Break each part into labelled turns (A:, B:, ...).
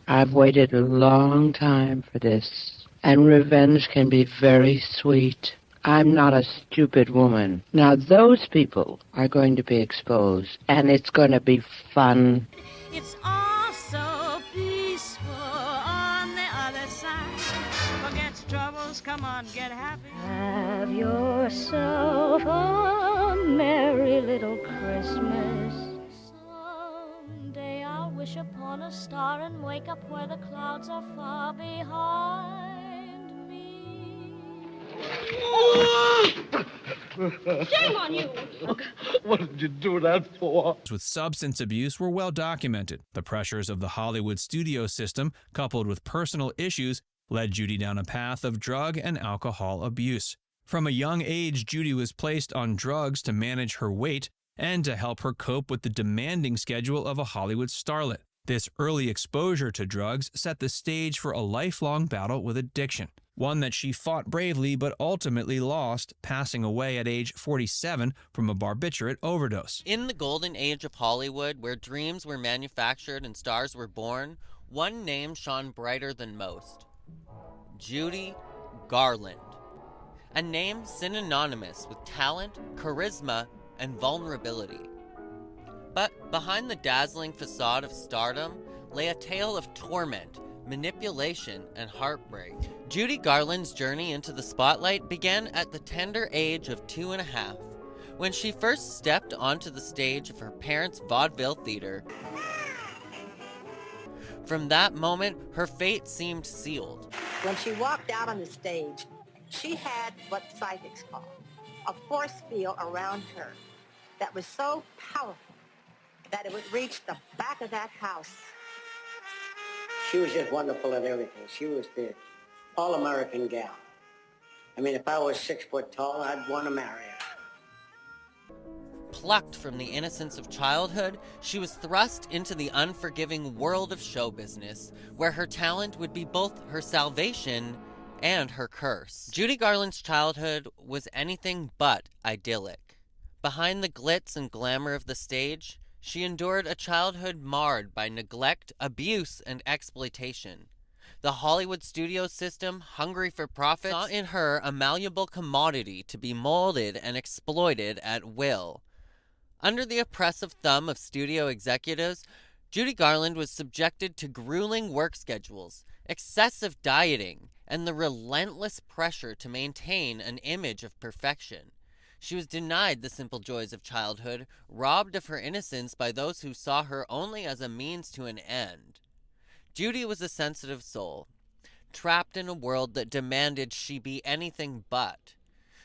A: I've waited a long time for this, and revenge can be very sweet. I'm not a stupid woman. Now those people are going to be exposed, and it's going to be fun.
B: It's all so peaceful on the other side. Forget troubles, come on, get happy. Have yourself a merry little Christmas. Someday I'll wish upon a star and wake up where the clouds are far behind me. Shame on you!
C: What did you do that for?
D: With substance abuse were well documented. The pressures of the Hollywood studio system, coupled with personal issues, led Judy down a path of drug and alcohol abuse. From a young age, Judy was placed on drugs to manage her weight and to help her cope with the demanding schedule of a Hollywood starlet. This early exposure to drugs set the stage for a lifelong battle with addiction, one that she fought bravely but ultimately lost, passing away at age 47 from a barbiturate overdose.
E: In the golden age of Hollywood, where dreams were manufactured and stars were born, one name shone brighter than most: Judy Garland. A name synonymous with talent, charisma, and vulnerability. But behind the dazzling facade of stardom lay a tale of torment, manipulation, and heartbreak. Judy Garland's journey into the spotlight began at the tender age of 2.5, when she first stepped onto the stage of her parents' vaudeville theater. From that moment, her fate seemed sealed.
F: When she walked out on the stage, she had what psychics call a force field around her that was so powerful that it would reach the back of that house.
G: She was just wonderful at everything. She was the all-American gal. I mean, if I was 6 foot tall, I'd want to marry her.
E: Plucked from the innocence of childhood, she was thrust into the unforgiving world of show business, where her talent would be both her salvation and her curse. Judy Garland's childhood was anything but idyllic. Behind the glitz and glamour of the stage, she endured a childhood marred by neglect, abuse, and exploitation. The Hollywood studio system, hungry for profit, saw in her a malleable commodity to be molded and exploited at will. Under the oppressive thumb of studio executives, Judy Garland was subjected to grueling work schedules, excessive dieting, and the relentless pressure to maintain an image of perfection. She was denied the simple joys of childhood, robbed of her innocence by those who saw her only as a means to an end. Judy was a sensitive soul, trapped in a world that demanded she be anything but.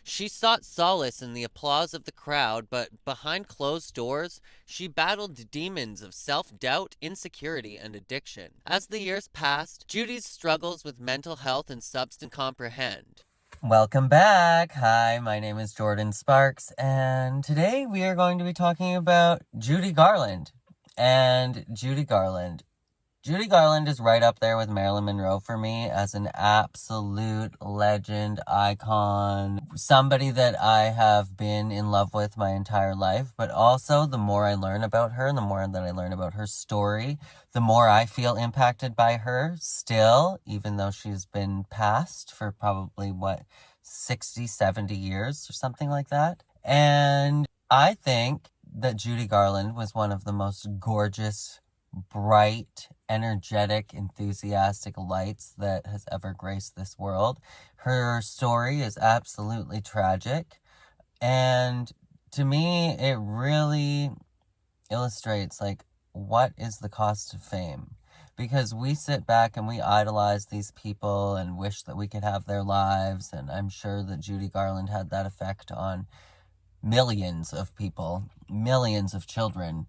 E: She sought solace in the applause of the crowd, but behind closed doors, she battled demons of self-doubt, insecurity, and addiction. As the years passed, Judy's struggles with mental health and substance comprehend.
H: Welcome back. Hi, my name is Jordan Sparks, and today we are going to be talking about Judy Garland. And Judy Garland is right up there with Marilyn Monroe for me as an absolute legend, icon, somebody that I have been in love with my entire life. But also, the more I learn about her, and the more that I learn about her story, the more I feel impacted by her still, even though she's been passed for probably, 60, 70 years or something like that. And I think that Judy Garland was one of the most gorgeous, bright, energetic, enthusiastic lights that has ever graced this world. Her story is absolutely tragic, and to me it really illustrates what is the cost of fame, because we sit back and we idolize these people and wish that we could have their lives, and I'm sure that Judy Garland had that effect on millions of people, millions of children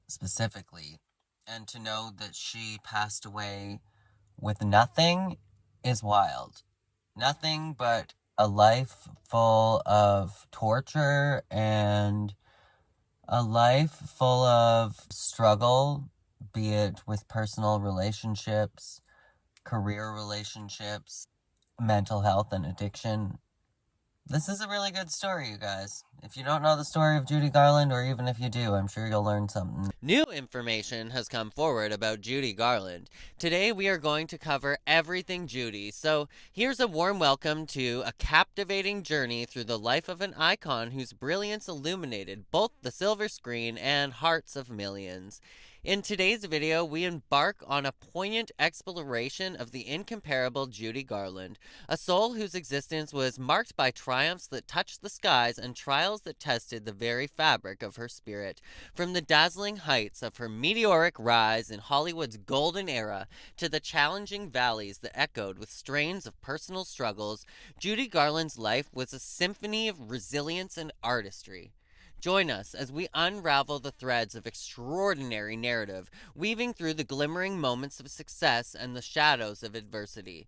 H: specifically. And to know that she passed away with nothing is wild. Nothing but a life full of torture and a life full of struggle, be it with personal relationships, career relationships, mental health and addiction. This is a really good story, you guys. If you don't know the story of Judy Garland, or even if you do, I'm sure you'll learn something.
E: New information has come forward about Judy Garland. Today we are going to cover everything Judy, so here's a warm welcome to a captivating journey through the life of an icon whose brilliance illuminated both the silver screen and hearts of millions. In today's video, we embark on a poignant exploration of the incomparable Judy Garland, a soul whose existence was marked by triumphs that touched the skies and trials that tested the very fabric of her spirit. From the dazzling heights of her meteoric rise in Hollywood's golden era to the challenging valleys that echoed with strains of personal struggles, Judy Garland's life was a symphony of resilience and artistry. Join us as we unravel the threads of extraordinary narrative, weaving through the glimmering moments of success and the shadows of adversity.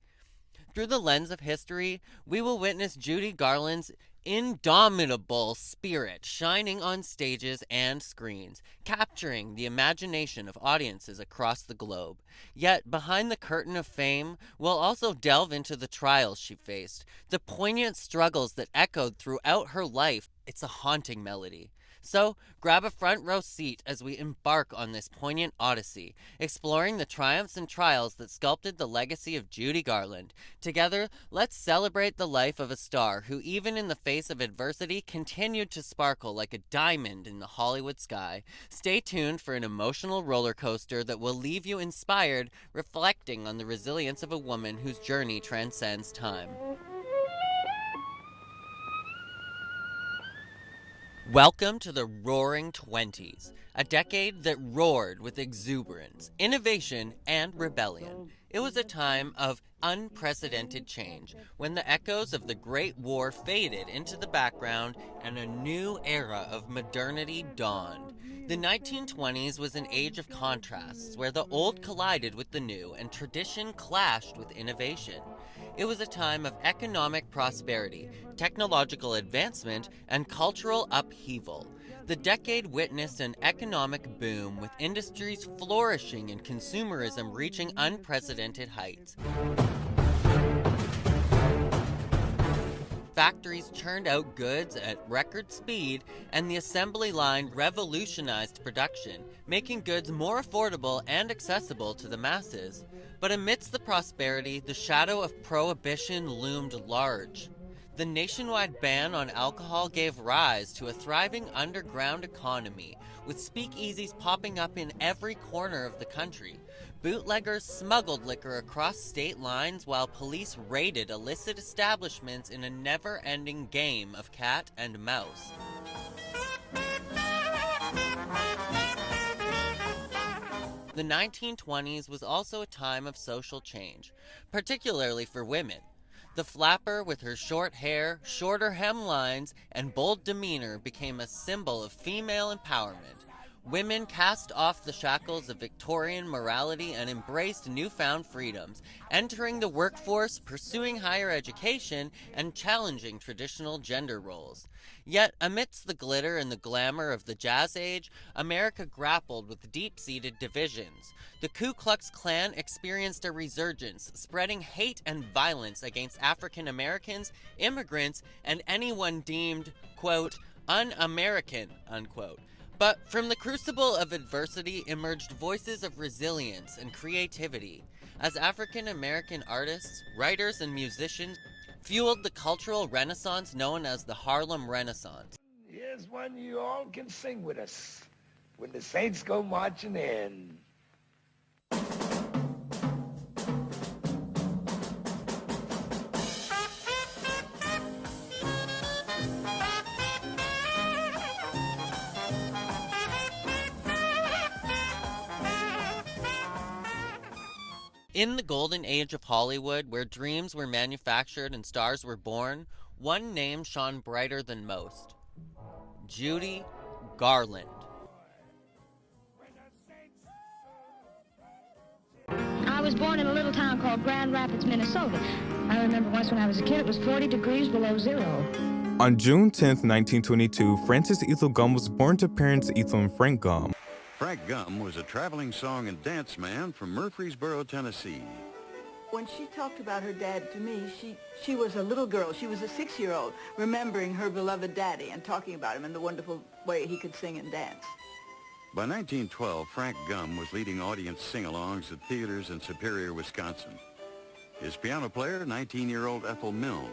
E: Through the lens of history, we will witness Judy Garland's indomitable spirit shining on stages and screens, capturing the imagination of audiences across the globe. Yet, behind the curtain of fame, we'll also delve into the trials she faced, the poignant struggles that echoed throughout her life. It's a haunting melody. So, grab a front row seat as we embark on this poignant odyssey, exploring the triumphs and trials that sculpted the legacy of Judy Garland. Together, let's celebrate the life of a star who, even in the face of adversity, continued to sparkle like a diamond in the Hollywood sky. Stay tuned for an emotional roller coaster that will leave you inspired, reflecting on the resilience of a woman whose journey transcends time. Welcome to the Roaring Twenties, a decade that roared with exuberance, innovation, and rebellion. It was a time of unprecedented change, when the echoes of the Great War faded into the background and a new era of modernity dawned. The 1920s was an age of contrasts, where the old collided with the new and tradition clashed with innovation. It was a time of economic prosperity, technological advancement, and cultural upheaval. The decade witnessed an economic boom, with industries flourishing and consumerism reaching unprecedented heights. Factories churned out goods at record speed, and the assembly line revolutionized production, making goods more affordable and accessible to the masses. But amidst the prosperity, the shadow of prohibition loomed large. The nationwide ban on alcohol gave rise to a thriving underground economy, with speakeasies popping up in every corner of the country. Bootleggers smuggled liquor across state lines while police raided illicit establishments in a never-ending game of cat and mouse. The 1920s was also a time of social change, particularly for women. The flapper with her short hair, shorter hemlines, and bold demeanor became a symbol of female empowerment. Women cast off the shackles of Victorian morality and embraced newfound freedoms, entering the workforce, pursuing higher education, and challenging traditional gender roles. Yet, amidst the glitter and the glamour of the Jazz Age, America grappled with deep-seated divisions. The Ku Klux Klan experienced a resurgence, spreading hate and violence against African Americans, immigrants, and anyone deemed, quote, un-American, unquote. But from the crucible of adversity emerged voices of resilience and creativity, as African American artists, writers, and musicians fueled the cultural renaissance known as the Harlem Renaissance.
I: Here's one you all can sing with us when the Saints go marching in.
E: In the golden age of Hollywood, where dreams were manufactured and stars were born, one name shone brighter than most: Judy Garland.
J: I was born in a little town called Grand Rapids, Minnesota. I remember once when I was a kid, it was 40 degrees below zero.
K: On June 10, 1922, Frances Ethel Gum was born to parents Ethel and Frank Gum.
L: Frank Gum was a traveling song and dance man from Murfreesboro, Tennessee. when she talked about her dad to me, she was a little girl. She was a 6-year-old, remembering her beloved daddy and talking about him and the wonderful way he could sing and dance.
M: By 1912, Frank Gum was leading audience sing-alongs at theaters in Superior, Wisconsin. His piano player, 19-year-old Ethel Milne.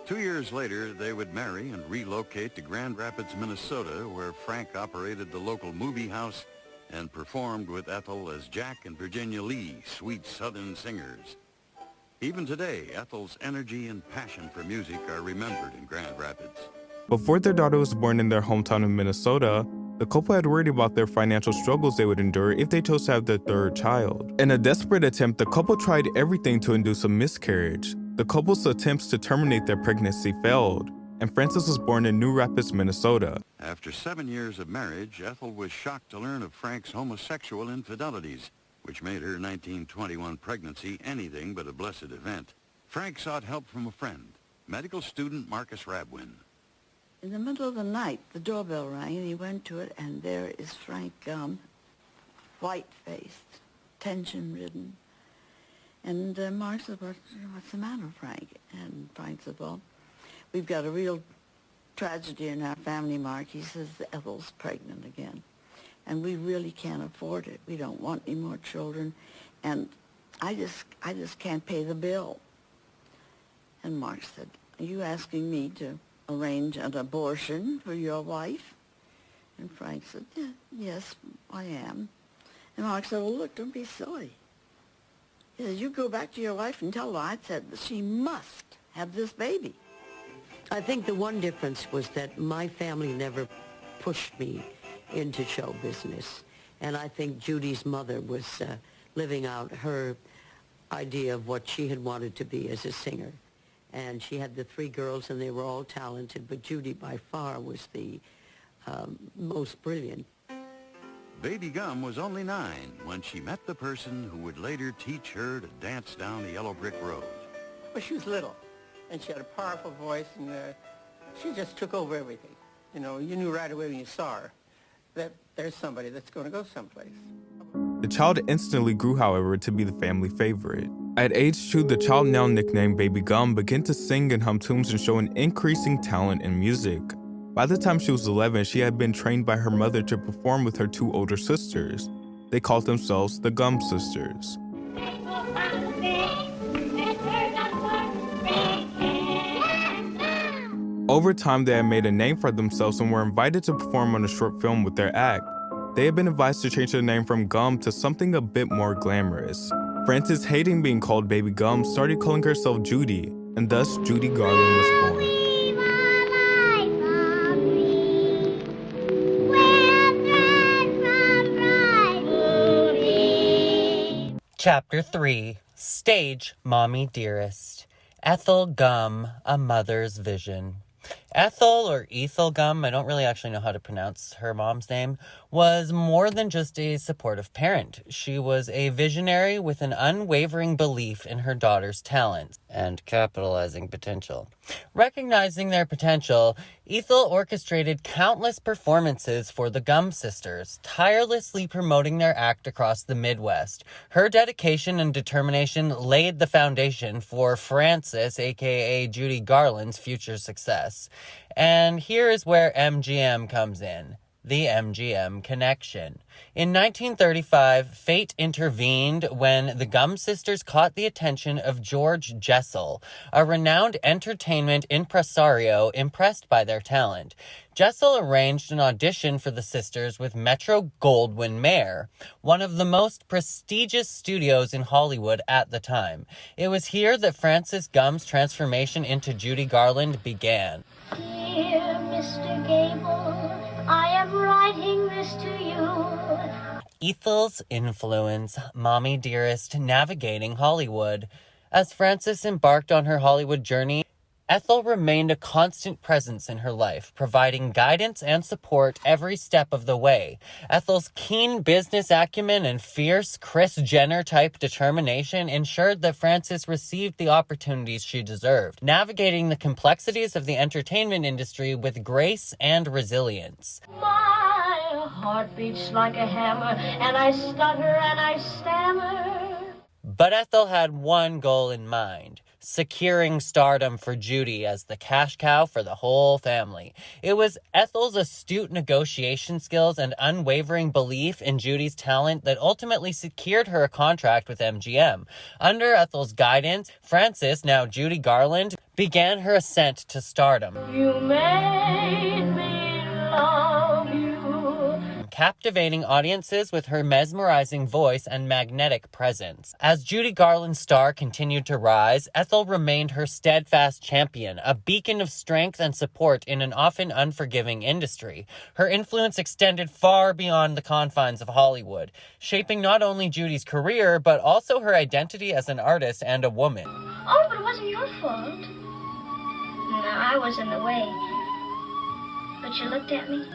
M: 2 years later, they would marry and relocate to Grand Rapids, Minnesota, where Frank operated the local movie house and performed with Ethel as Jack and Virginia Lee, sweet Southern singers. Even today, Ethel's energy and passion for music are remembered in Grand Rapids.
K: Before their daughter was born in their hometown of Minnesota, the couple had worried about their financial struggles they would endure if they chose to have their third child. In a desperate attempt, the couple tried everything to induce a miscarriage. The couple's attempts to terminate their pregnancy failed, and Frances was born in New Rapids, Minnesota.
M: After 7 years of marriage, Ethel was shocked to learn of Frank's homosexual infidelities, which made her 1921 pregnancy anything but a blessed event. Frank sought help from a friend, medical student Marcus Rabwin.
L: In the middle of the night, the doorbell rang, and he went to it, and there is Frank Gum, white-faced, tension-ridden. And Mark said, what's the matter, Frank? And Frank said, well, we've got a real tragedy in our family, Mark. He says Ethel's pregnant again, and we really can't afford it. We don't want any more children, and I just can't pay the bill. And Mark said, are you asking me to arrange an abortion for your wife? And Frank said, yeah, yes, I am. And Mark said, well, look, don't be silly. He said, you go back to your wife and tell her I said that she must have this baby.
G: I think the one difference was that my family never pushed me into show business. And I think Judy's mother was living out her idea of what she had wanted to be as a singer. And she had the 3 girls, and they were all talented, but Judy by far was the most brilliant.
M: Baby Gum was only 9 when she met the person who would later teach her to dance down the yellow brick road.
N: Well, she was little, and she had a powerful voice, and she just took over everything. You know, you knew right away when you saw her that there's somebody that's going to go someplace.
K: The child instantly grew, however, to be the family favorite. At age 2, the child, now nicknamed Baby Gum, began to sing and hum tunes and show an increasing talent in music. By the time she was 11, she had been trained by her mother to perform with her 2 older sisters. They called themselves the Gum Sisters. Over time, they had made a name for themselves and were invited to perform on a short film with their act. They had been advised to change their name from Gum to something a bit more glamorous. Frances, hating being called Baby Gum, started calling herself Judy, and thus Judy Garland was born.
H: Chapter 3, Stage Mommy Dearest. Ethel Gum, A Mother's Vision. Ethel, or Ethel Gum, I don't really actually know how to pronounce her mom's name, was more than just a supportive parent. She was a visionary with an unwavering belief in her daughter's talents and capitalizing potential. Recognizing their potential, Ethel orchestrated countless performances for the Gum Sisters, tirelessly promoting their act across the Midwest. Her dedication and determination laid the foundation for Frances, aka Judy Garland's, future success. And here is where MGM comes in. The MGM connection. In 1935, fate intervened when the Gum Sisters caught the attention of George Jessel, a renowned entertainment impresario impressed by their talent. Jessel arranged an audition for the sisters with Metro-Goldwyn-Mayer, one of the most prestigious studios in Hollywood at the time. It was here that Frances Gum's transformation into Judy Garland began.
B: Dear Mr. Gable, I am writing this to you.
H: Ethel's influence, Mommy Dearest, navigating Hollywood. As Frances embarked on her Hollywood journey, Ethel remained a constant presence in her life, providing guidance and support every step of the way. Ethel's keen business acumen and fierce Kris Jenner-type determination ensured that Frances received the opportunities she deserved, navigating the complexities of the entertainment industry with grace and resilience.
B: My heart beats like a hammer, and I stutter and I stammer.
H: But Ethel had one goal in mind: securing stardom for Judy as the cash cow for the whole family. It was Ethel's astute negotiation skills and unwavering belief in Judy's talent that ultimately secured her a contract with MGM. Under Ethel's guidance, Frances, now Judy Garland, began her ascent to stardom.
B: You made me love you.
H: Captivating audiences with her mesmerizing voice and magnetic presence. As Judy Garland's star continued to rise, Ethel remained her steadfast champion, a beacon of strength and support in an often unforgiving industry. Her influence extended far beyond the confines of Hollywood, shaping not only Judy's career, but also her identity as an artist and a woman.
J: Oh, but it wasn't your fault. No, I was in the way. But you looked at me.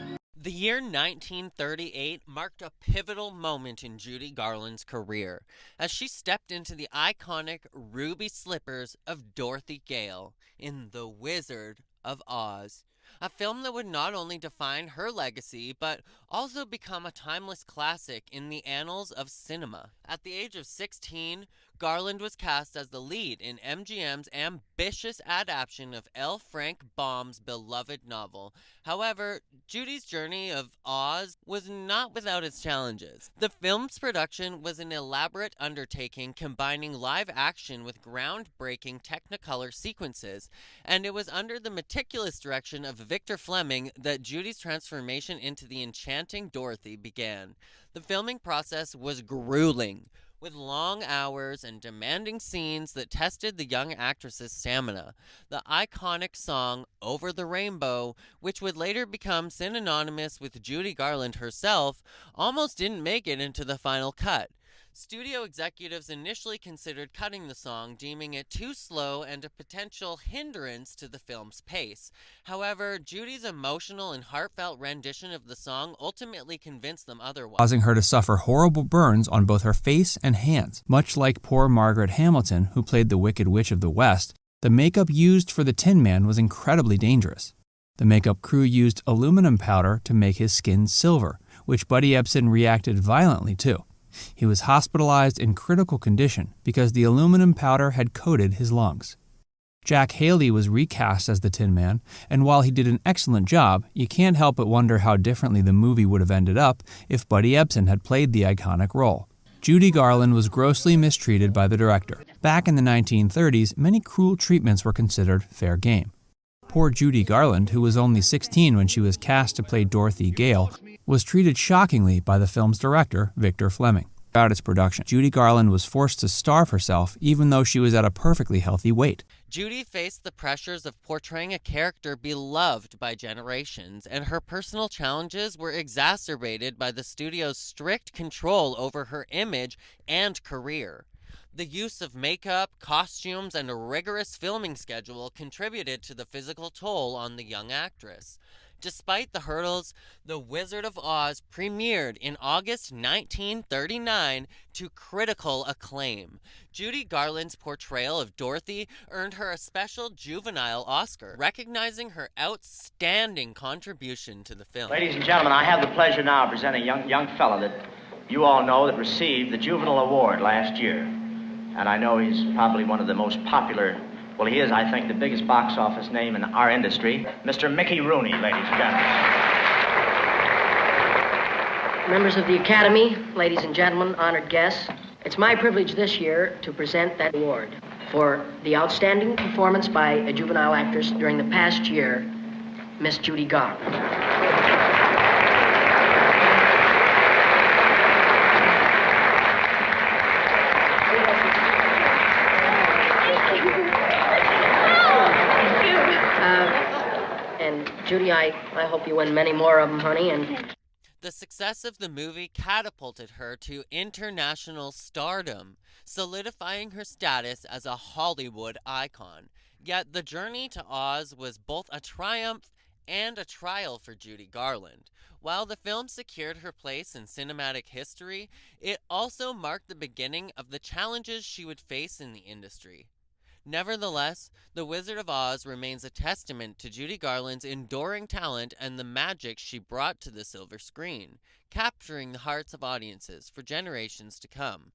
E: The year 1938 marked a pivotal moment in Judy Garland's career as she stepped into the iconic ruby slippers of Dorothy Gale in The Wizard of Oz, a film that would not only define her legacy but also become a timeless classic in the annals of cinema. At the age of 16, Garland was cast as the lead in MGM's ambitious adaptation of L. Frank Baum's beloved novel. However, Judy's journey of Oz was not without its challenges. The film's production was an elaborate undertaking combining live action with groundbreaking Technicolor sequences, and it was under the meticulous direction of Victor Fleming that Judy's transformation into the enchanting Dorothy began. The filming process was grueling, with long hours and demanding scenes that tested the young actress's stamina. The iconic song Over the Rainbow, which would later become synonymous with Judy Garland herself, almost didn't make it into the final cut. Studio executives initially considered cutting the song, deeming it too slow and a potential hindrance to the film's pace. However, Judy's emotional and heartfelt rendition of the song ultimately convinced them otherwise,
D: causing her to suffer horrible burns on both her face and hands. Much like poor Margaret Hamilton, who played the Wicked Witch of the West, the makeup used for the Tin Man was incredibly dangerous. The makeup crew used aluminum powder to make his skin silver, which Buddy Ebsen reacted violently to. He was hospitalized in critical condition because the aluminum powder had coated his lungs. Jack Haley was recast as the Tin Man, and while he did an excellent job, you can't help but wonder how differently the movie would have ended up if Buddy Ebsen had played the iconic role. Judy Garland was grossly mistreated by the director. Back in the 1930s, many cruel treatments were considered fair game. Poor Judy Garland, who was only 16 when she was cast to play Dorothy Gale, was treated shockingly by the film's director, Victor Fleming. Throughout its production, Judy Garland was forced to starve herself even though she was at a perfectly healthy weight.
E: Judy faced the pressures of portraying a character beloved by generations, and her personal challenges were exacerbated by the studio's strict control over her image and career. The use of makeup, costumes, and a rigorous filming schedule contributed to the physical toll on the young actress. Despite the hurdles, The Wizard of Oz premiered in August 1939 to critical acclaim. Judy Garland's portrayal of Dorothy earned her a special juvenile Oscar, recognizing her outstanding contribution to the film.
O: Ladies and gentlemen, I have the pleasure now of presenting a young fellow that you all know that received the Juvenile Award last year. And I know he's probably one of the most popular. Well, he is, I think, the biggest box office name in our industry, Mr. Mickey Rooney, ladies and gentlemen.
P: Members of the Academy, ladies and gentlemen, honored guests, it's my privilege this year to present that award for the outstanding performance by a juvenile actress during the past year, Miss Judy Garland. Judy, I hope you win many more of them, honey. And
E: the success of the movie catapulted her to international stardom, solidifying her status as a Hollywood icon. Yet the journey to Oz was both a triumph and a trial for Judy Garland. While the film secured her place in cinematic history, it also marked the beginning of the challenges she would face in the industry. Nevertheless, The Wizard of Oz remains a testament to Judy Garland's enduring talent and the magic she brought to the silver screen, capturing the hearts of audiences for generations to come.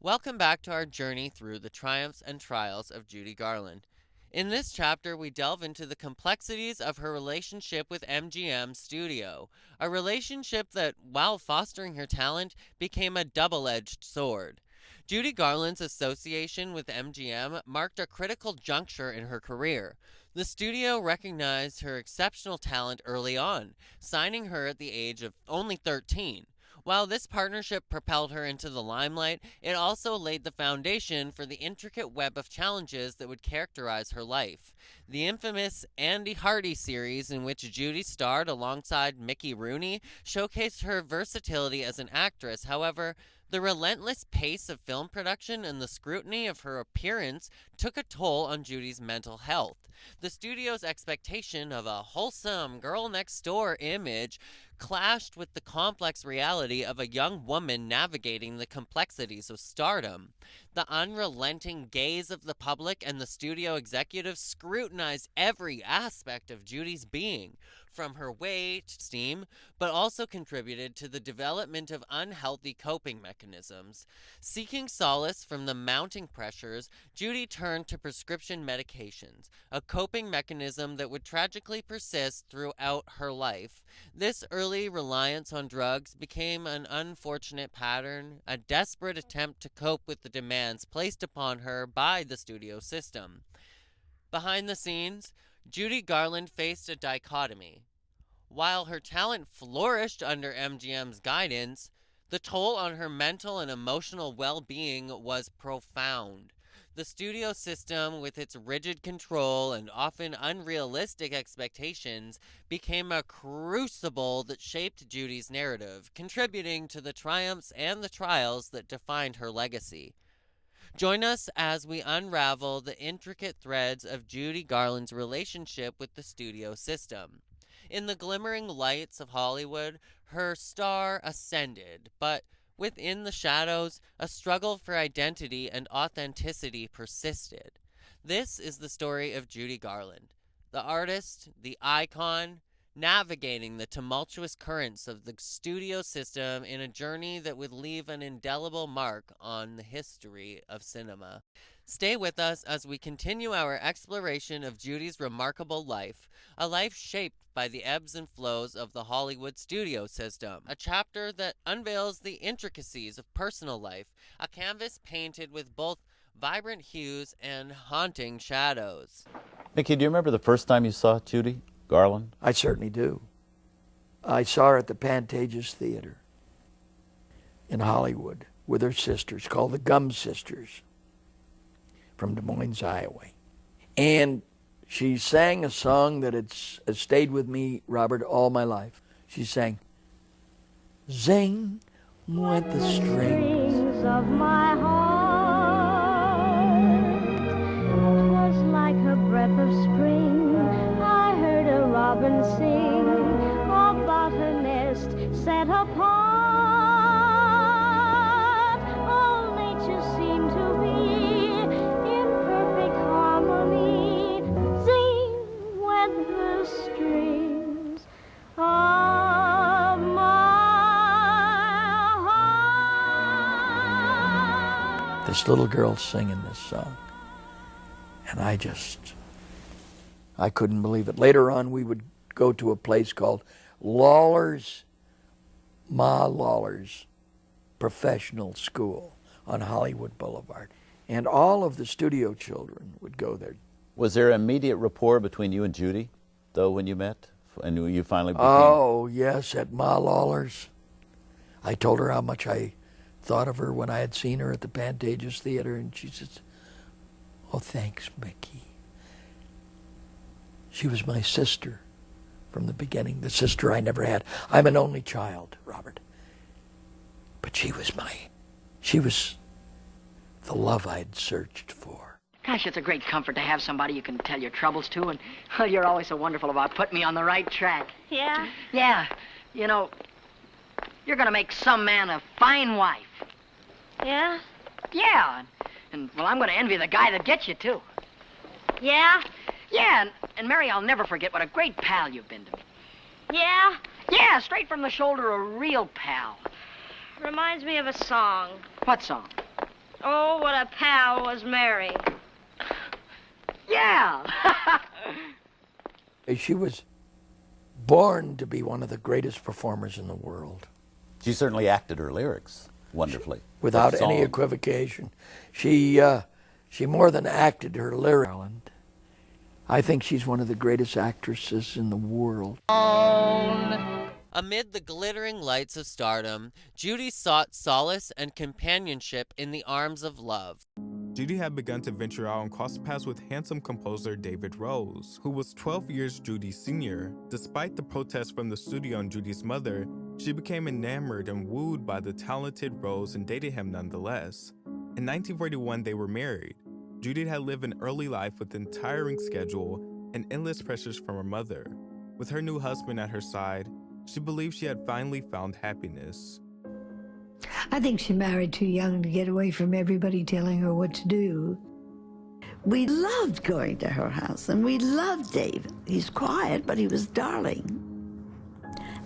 E: Welcome back to our journey through the triumphs and trials of Judy Garland. In this chapter, we delve into the complexities of her relationship with MGM Studio, a relationship that, while fostering her talent, became a double-edged sword. Judy Garland's association with MGM marked a critical juncture in her career. The studio recognized her exceptional talent early on, signing her at the age of only 13. While this partnership propelled her into the limelight, it also laid the foundation for the intricate web of challenges that would characterize her life. The infamous Andy Hardy series, in which Judy starred alongside Mickey Rooney, showcased her versatility as an actress. However, the relentless pace of film production and the scrutiny of her appearance took a toll on Judy's mental health. The studio's expectation of a wholesome girl-next-door image clashed with the complex reality of a young woman navigating the complexities of stardom. The unrelenting gaze of the public and the studio executives scrutinized every aspect of Judy's being, from her weight, steam, but also contributed to the development of unhealthy coping mechanisms. Seeking solace from the mounting pressures, Judy turned to prescription medications, a coping mechanism that would tragically persist throughout her life. This early reliance on drugs became an unfortunate pattern, a desperate attempt to cope with the demands placed upon her by the studio system. Behind the scenes, Judy Garland faced a dichotomy. While her talent flourished under MGM's guidance, the toll on her mental and emotional well-being was profound. The studio system, with its rigid control and often unrealistic expectations, became a crucible that shaped Judy's narrative, contributing to the triumphs and the trials that defined her legacy. Join us as we unravel the intricate threads of Judy Garland's relationship with the studio system. In the glimmering lights of Hollywood, her star ascended, but within the shadows, a struggle for identity and authenticity persisted. This is the story of Judy Garland, the artist, the icon, navigating the tumultuous currents of the studio system in a journey that would leave an indelible mark on the history of cinema. Stay with us as we continue our exploration of Judy's remarkable life, a life shaped by the ebbs and flows of the Hollywood studio system, a chapter that unveils the intricacies of personal life, a canvas painted with both vibrant hues and haunting shadows.
Q: Mickey, do you remember the first time you saw Judy Garland?
R: I certainly do. I saw her at the Pantages Theater in Hollywood with her sisters, called the Gum Sisters, from Des Moines, Iowa. And she sang a song that has stayed with me, Robert, all my life. She sang, "Zing went the strings
B: of my heart. 'Twas like a breath of spring. I heard a robin sing about her nest set apart. All nature seemed to be in perfect harmony. Zing went the strings of my heart."
R: This little girl singing this song. And I couldn't believe it. Later on, we would go to a place called Ma Lawler's Professional School on Hollywood Boulevard. And all of the studio children would go there.
Q: Was there immediate rapport between you and Judy, though, when you met? And you finally became...
R: Oh, yes, at Ma Lawler's. I told her how much I thought of her when I had seen her at the Pantages Theater, and she says, "Oh, thanks, Mickey." She was my sister from the beginning, the sister I never had. I'm an only child, Robert. But she was the love I'd searched for.
P: Gosh, it's a great comfort to have somebody you can tell your troubles to, and you're always so wonderful about putting me on the right track.
B: Yeah?
P: Yeah. You know, you're going to make some man a fine wife.
B: Yeah?
P: Yeah. And well, I'm going to envy the guy that gets you, too.
B: Yeah?
P: Yeah, and Mary, I'll never forget what a great pal you've been to me.
B: Yeah?
P: Yeah, straight from the shoulder, a real pal.
B: Reminds me of a song.
P: What song?
J: Oh, what a pal was Mary. Yeah!
R: She was born to be one of the greatest performers in the world.
Q: She certainly acted her lyrics wonderfully.
R: Without
Q: That
R: any
Q: song.
R: equivocation. She more than acted her lyrics. I think she's one of the greatest actresses in the world.
E: Amid the glittering lights of stardom, Judy sought solace and companionship in the arms of love.
K: Judy had begun to venture out and cross paths with handsome composer David Rose, who was 12 years Judy's senior. Despite the protests from the studio and Judy's mother, she became enamored and wooed by the talented Rose and dated him nonetheless. In 1941, they were married. Judy had lived an early life with an tiring schedule and endless pressures from her mother. With her new husband at her side, she believed she had finally found happiness.
S: I think she married too young to get away from everybody telling her what to do. We loved going to her house, and we loved David. He's quiet, but he was darling.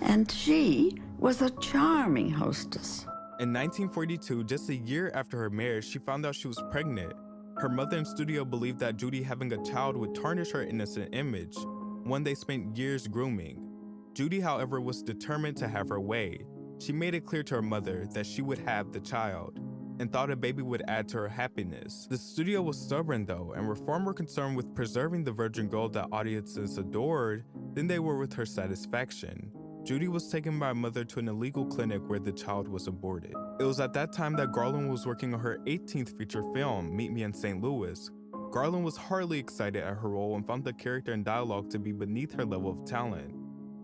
S: And she was a charming hostess.
K: In 1942, just a year after her marriage, she found out she was pregnant. Her mother and studio believed that Judy having a child would tarnish her innocent image, one they spent years grooming. Judy, however, was determined to have her way. She made it clear to her mother that she would have the child, and thought a baby would add to her happiness. The studio was stubborn though, and were far more concerned with preserving the virgin girl that audiences adored than they were with her satisfaction. Judy was taken by her mother to an illegal clinic where the child was aborted. It was at that time that Garland was working on her 18th feature film, Meet Me in St. Louis. Garland was hardly excited at her role and found the character and dialogue to be beneath her level of talent.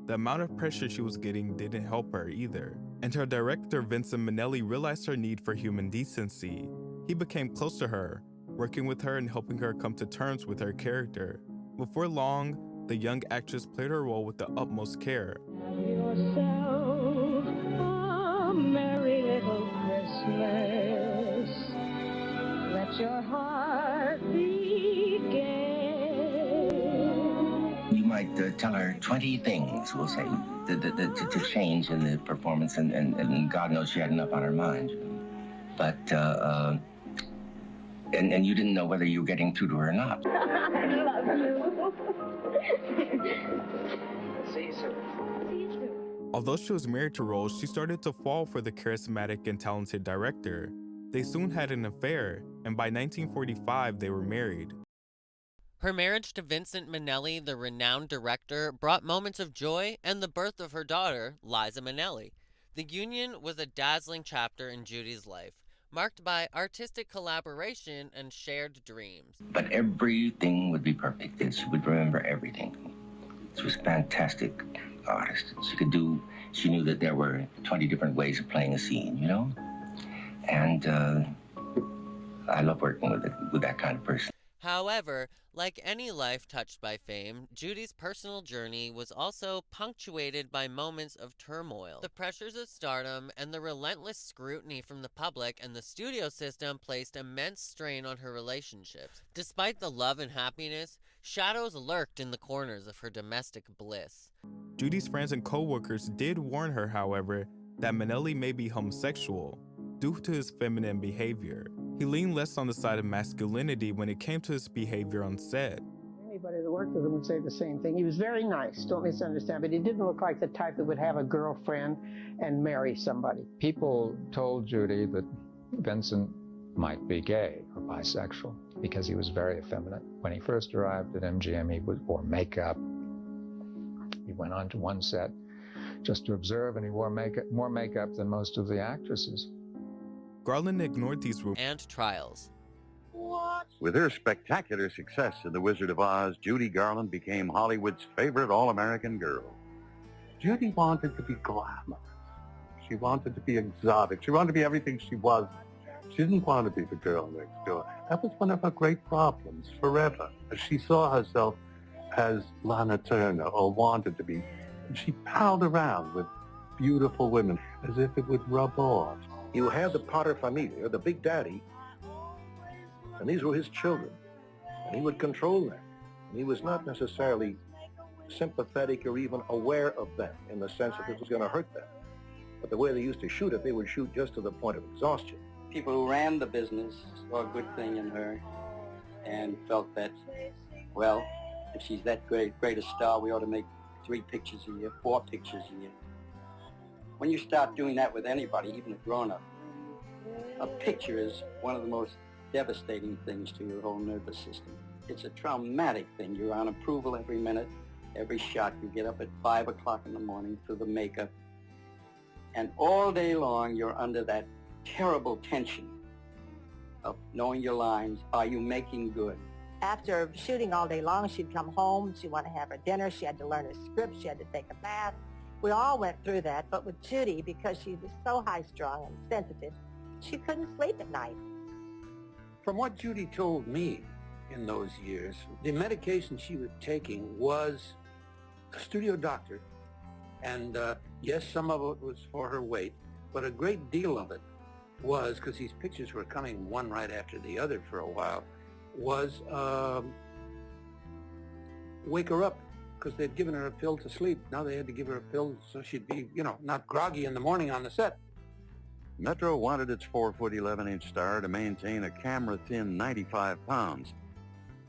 K: The amount of pressure she was getting didn't help her either, and her director Vincent Minnelli realized her need for human decency. He became close to her, working with her and helping her come to terms with her character. Before long, the young actress played her role with the utmost care.
B: Have yourself a merry little Christmas. Let your heart be gay.
T: You might tell her 20 things, we'll say, to change in the performance, and God knows she had enough on her mind. But, and you didn't know whether you were getting through to her or not.
B: I love you.
T: See you soon.
K: Although she was married to Rose, she started to fall for the charismatic and talented director. They soon had an affair, and by 1945 they were married.
E: Her marriage to Vincent Minnelli, the renowned director, brought moments of joy and the birth of her daughter, Liza Minnelli. The union was a dazzling chapter in Judy's life, marked by artistic collaboration and shared dreams.
T: But everything would be perfect, and she would remember everything. She was a fantastic artist. She knew that there were 20 different ways of playing a scene, you know? And I love working with that kind of person.
E: However, like any life touched by fame, Judy's personal journey was also punctuated by moments of turmoil. The pressures of stardom and the relentless scrutiny from the public and the studio system placed immense strain on her relationships. Despite the love and happiness, shadows lurked in the corners of her domestic bliss.
K: Judy's friends and co-workers did warn her, however, that Minnelli may be homosexual due to his feminine behavior. He leaned less on the side of masculinity when it came to his behavior on set.
N: Anybody that worked with him would say the same thing. He was very nice, don't misunderstand, but he didn't look like the type that would have a girlfriend and marry somebody.
U: People told Judy that Vincent might be gay or bisexual because he was very effeminate. When he first arrived at MGM, he wore makeup. He went on to one set just to observe, and he wore more makeup than most of the actresses.
K: Garland ignored these rumors
E: and trials.
M: With her spectacular success in The Wizard of Oz, Judy Garland became Hollywood's favorite all-American girl.
V: Judy wanted to be glamorous. She wanted to be exotic. She wanted to be everything she was. She didn't want to be the girl next door. That was one of her great problems forever. She saw herself as Lana Turner, or wanted to be. And she palled around with beautiful women as if it would rub off.
W: You had the Potter Familia, the Big Daddy, and these were his children, and he would control them. And he was not necessarily sympathetic or even aware of them in the sense that this was going to hurt them. But the way they used to shoot it, they would shoot just to the point of exhaustion.
A: people who ran the business saw a good thing in her and felt that, well, if she's that great a star, we ought to make 3 pictures a year, 4 pictures a year. When you start doing that with anybody, even a grown-up, a picture is one of the most devastating things to your whole nervous system. It's a traumatic thing. You're on approval every minute, every shot. You get up at 5 o'clock in the morning through the makeup, and all day long you're under that terrible tension of knowing your lines. Are you making good?
C: After shooting all day long, she'd come home, she'd want to have her dinner, she had to learn her script, she had to take a bath. We all went through that, but with Judy, because she was so high-strung and sensitive, she couldn't sleep at night.
V: From what Judy told me in those years, the medication she was taking was a studio doctor, and yes, some of it was for her weight, but a great deal of it was, because these pictures were coming one right after the other for a while, was wake her up, because they'd given her a pill to sleep. Now they had to give her a pill so she'd be, not groggy in the morning on the set.
M: Metro wanted its 4-foot 11-inch star to maintain a camera-thin 95 pounds.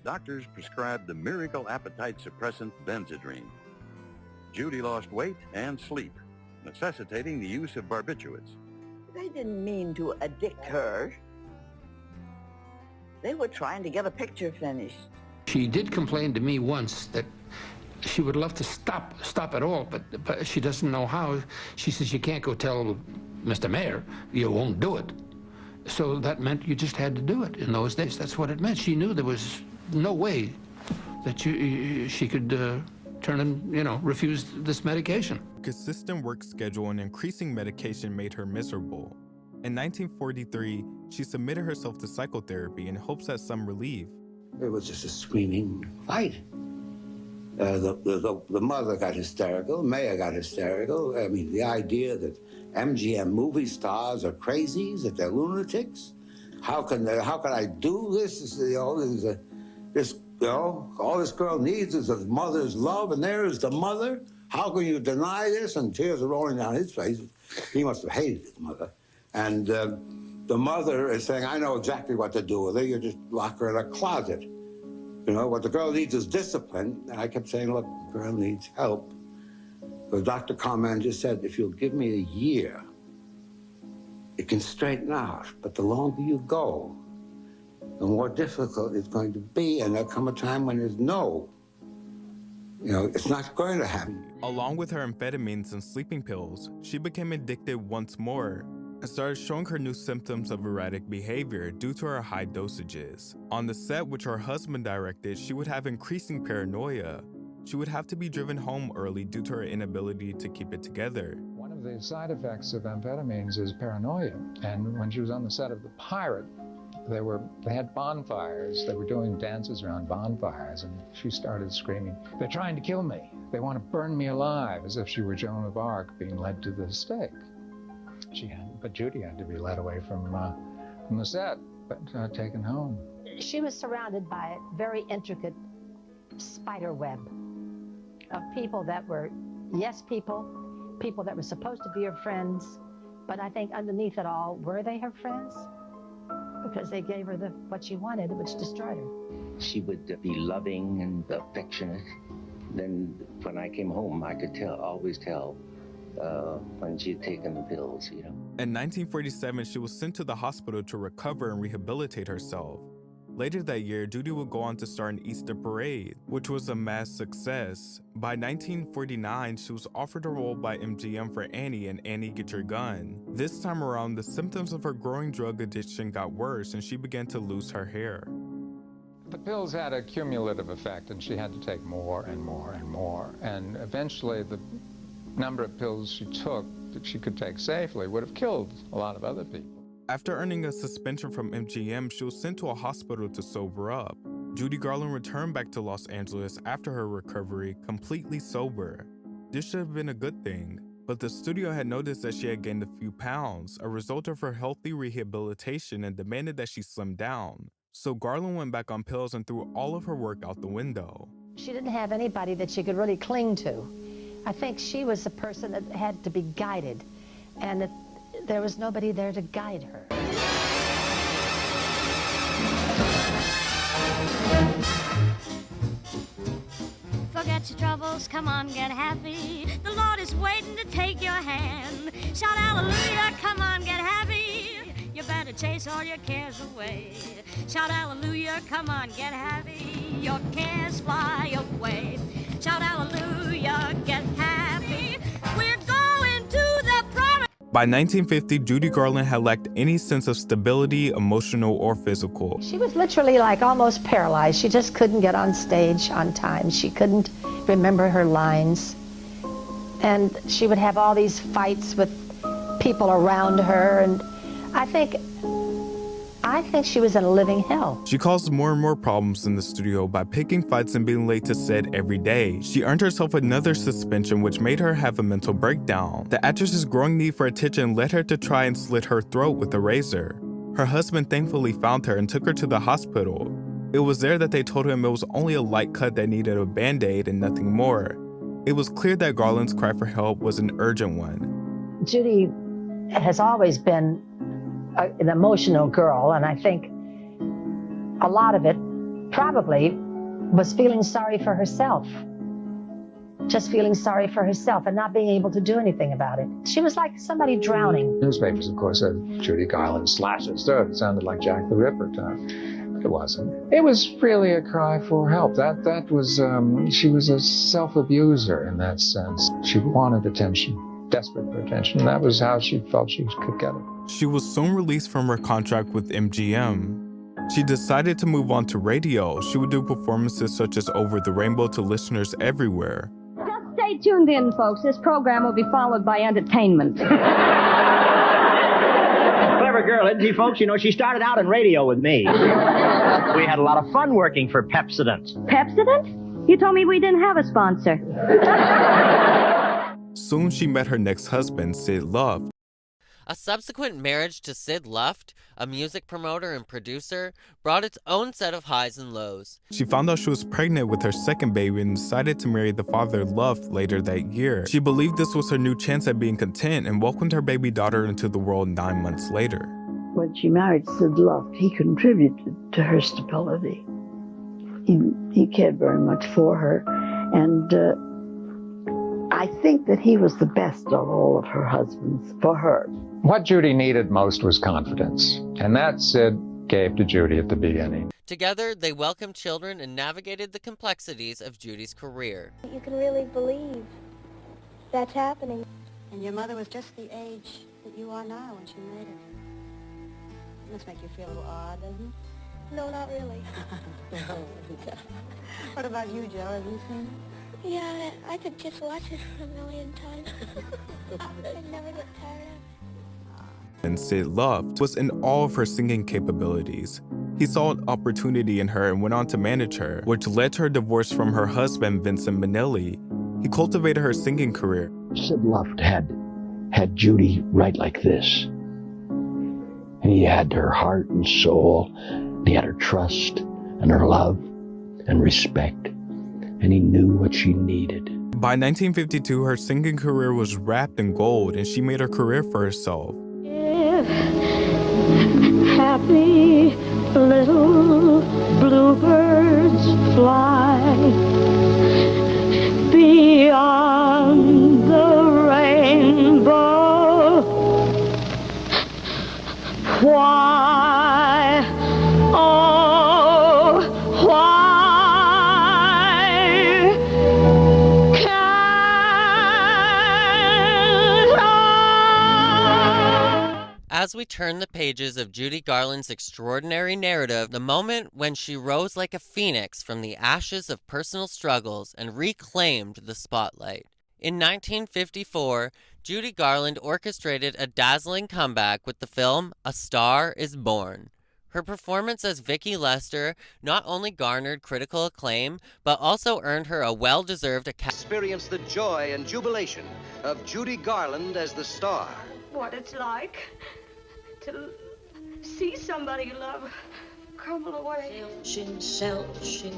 M: Doctors prescribed the miracle appetite suppressant Benzedrine. Judy lost weight and sleep, necessitating the use of barbiturates.
L: They didn't mean to addict her. They were trying to get a picture finished.
F: She did complain to me once that she would love to stop it all, but she doesn't know how. She says, you can't go tell Mr. Mayor, you won't do it. So that meant you just had to do it in those days. That's what it meant. She knew there was no way that she could turn and, refuse this medication.
K: Consistent work schedule and increasing medication made her miserable. In 1943, she submitted herself to psychotherapy in hopes at some relief.
X: It was just a screaming fight. The mother got hysterical, Mayor got hysterical. I mean, the idea that MGM movie stars are crazies, that they're lunatics. How can I do this? All this girl needs is a mother's love, and there is the mother. How can you deny this? And tears are rolling down his face. He must have hated his mother. And the mother is saying, I know exactly what to do with her. You just lock her in a closet. What the girl needs is discipline. And I kept saying, look, the girl needs help. But Dr. Carman just said, if you'll give me a year, it can straighten out. But the longer you go, the more difficult it's going to be. And there'll come a time when there's it's not going to happen.
K: Along with her amphetamines and sleeping pills, she became addicted once more and started showing her new symptoms of erratic behavior due to her high dosages. On the set, which her husband directed, she would have increasing paranoia. She would have to be driven home early due to her inability to keep it together.
U: One of the side effects of amphetamines is paranoia. And when she was on the set of The Pirate, they had bonfires. They were doing dances around bonfires, and she started screaming, "They're trying to kill me. They want to burn me alive," as if she were Joan of Arc being led to the stake. But Judy had to be led away from the set, but taken home.
C: She was surrounded by a very intricate spider web of people that were yes people that were supposed to be her friends, but I think underneath it all, were they her friends? Because they gave her what she wanted, which destroyed her.
T: She would be loving and affectionate. Then when I came home, I could always tell when she had taken the pills,
K: In 1947, she was sent to the hospital to recover and rehabilitate herself. Later that year, Judy would go on to star in Easter Parade, which was a mass success. By 1949, she was offered a role by MGM for Annie in Annie, Get Your Gun. This time around, the symptoms of her growing drug addiction got worse and she began to lose her hair.
U: The pills had a cumulative effect, and she had to take more and more and more. And eventually, the number of pills she took that she could take safely would have killed a lot of other people.
K: After earning a suspension from MGM, she was sent to a hospital to sober up. Judy Garland returned back to Los Angeles after her recovery, completely sober. This should have been a good thing, but the studio had noticed that she had gained a few pounds, a result of her healthy rehabilitation, and demanded that she slim down. So Garland went back on pills and threw all of her work out the window.
C: She didn't have anybody that she could really cling to. I think she was the person that had to be guided, and that there was nobody there to guide her.
B: troubles, come on, get happy. The Lord is waiting to take your hand. Shout hallelujah, come on, get happy. You better chase all your cares away. Shout hallelujah, come on, get happy. Your cares fly away. Shout hallelujah, get happy. We're going to the promised.
K: By 1950, Judy Garland had lacked any sense of stability, emotional or physical.
C: She was literally like almost paralyzed. She just couldn't get on stage on time. She couldn't remember her lines. And she would have all these fights with people around her. And I think she was in a living hell.
K: She caused more and more problems in the studio by picking fights and being late to set every day. She earned herself another suspension, which made her have a mental breakdown. The actress's growing need for attention led her to try and slit her throat with a razor. Her husband thankfully found her and took her to the hospital. It was there that they told him it was only a light cut that needed a band-aid and nothing more. It was clear that Garland's cry for help was an urgent one.
C: Judy has always been an emotional girl, and I think a lot of it probably was feeling sorry for herself. Just feeling sorry for herself and not being able to do anything about it. She was like somebody drowning.
U: Newspapers, of course, said Judy Garland slashed his throat. It sounded like Jack the Ripper time. But it wasn't. It was really a cry for help. That was, she was a self-abuser in that sense. She wanted attention, desperate for attention. And that was how she felt she could get it.
K: She was soon released from her contract with MGM. She decided to move on to radio. She would do performances such as Over the Rainbow to listeners everywhere.
J: Just stay tuned in, folks. This program will be followed by entertainment.
O: Clever girl, isn't she, folks? You know, she started out in radio with me. We had a lot of fun working for Pepsodent.
J: Pepsodent? You told me we didn't have a sponsor.
K: Soon she met her next husband, Sid Luft.
E: A subsequent marriage to Sid Luft, a music promoter and producer, brought its own set of highs and lows.
K: She found out she was pregnant with her second baby and decided to marry the father Luft later that year. She believed this was her new chance at being content and welcomed her baby daughter into the world 9 months later.
L: When she married Sid Luft, he contributed to her stability. He cared very much for her, and I think that he was the best of all of her husbands for her.
U: What Judy needed most was confidence, and that Sid gave to Judy at the beginning.
E: Together, they welcomed children and navigated the complexities of Judy's career.
D: You can really believe that's happening.
G: And your mother was just the age that you are now when she made it. It must make you feel a little odd, doesn't it?
D: No, not really.
G: What about you, Joe? Have you seen it?
D: Yeah, I could just watch it a million times. I'd never get tired of it.
K: And Sid Luft was in awe of her singing capabilities. He saw an opportunity in her and went on to manage her, which led to her divorce from her husband, Vincent Minnelli. He cultivated her singing career.
R: Sid Luft had Judy right like this. He had her heart and soul. He had her trust and her love and respect. And he knew what she needed.
K: By 1952, her singing career was wrapped in gold, and she made a career for herself.
B: If happy little bluebirds fly beyond the rainbow, why, oh, why
E: As we turn the pages of Judy Garland's extraordinary narrative, the moment when she rose like a phoenix from the ashes of personal struggles and reclaimed the spotlight. In 1954, Judy Garland orchestrated a dazzling comeback with the film A Star is Born. Her performance as Vicki Lester not only garnered critical acclaim, but also earned her a well-deserved
H: Experience the joy and jubilation of Judy Garland as the star.
B: what it's like to see somebody you love crumble away.
I: Searching,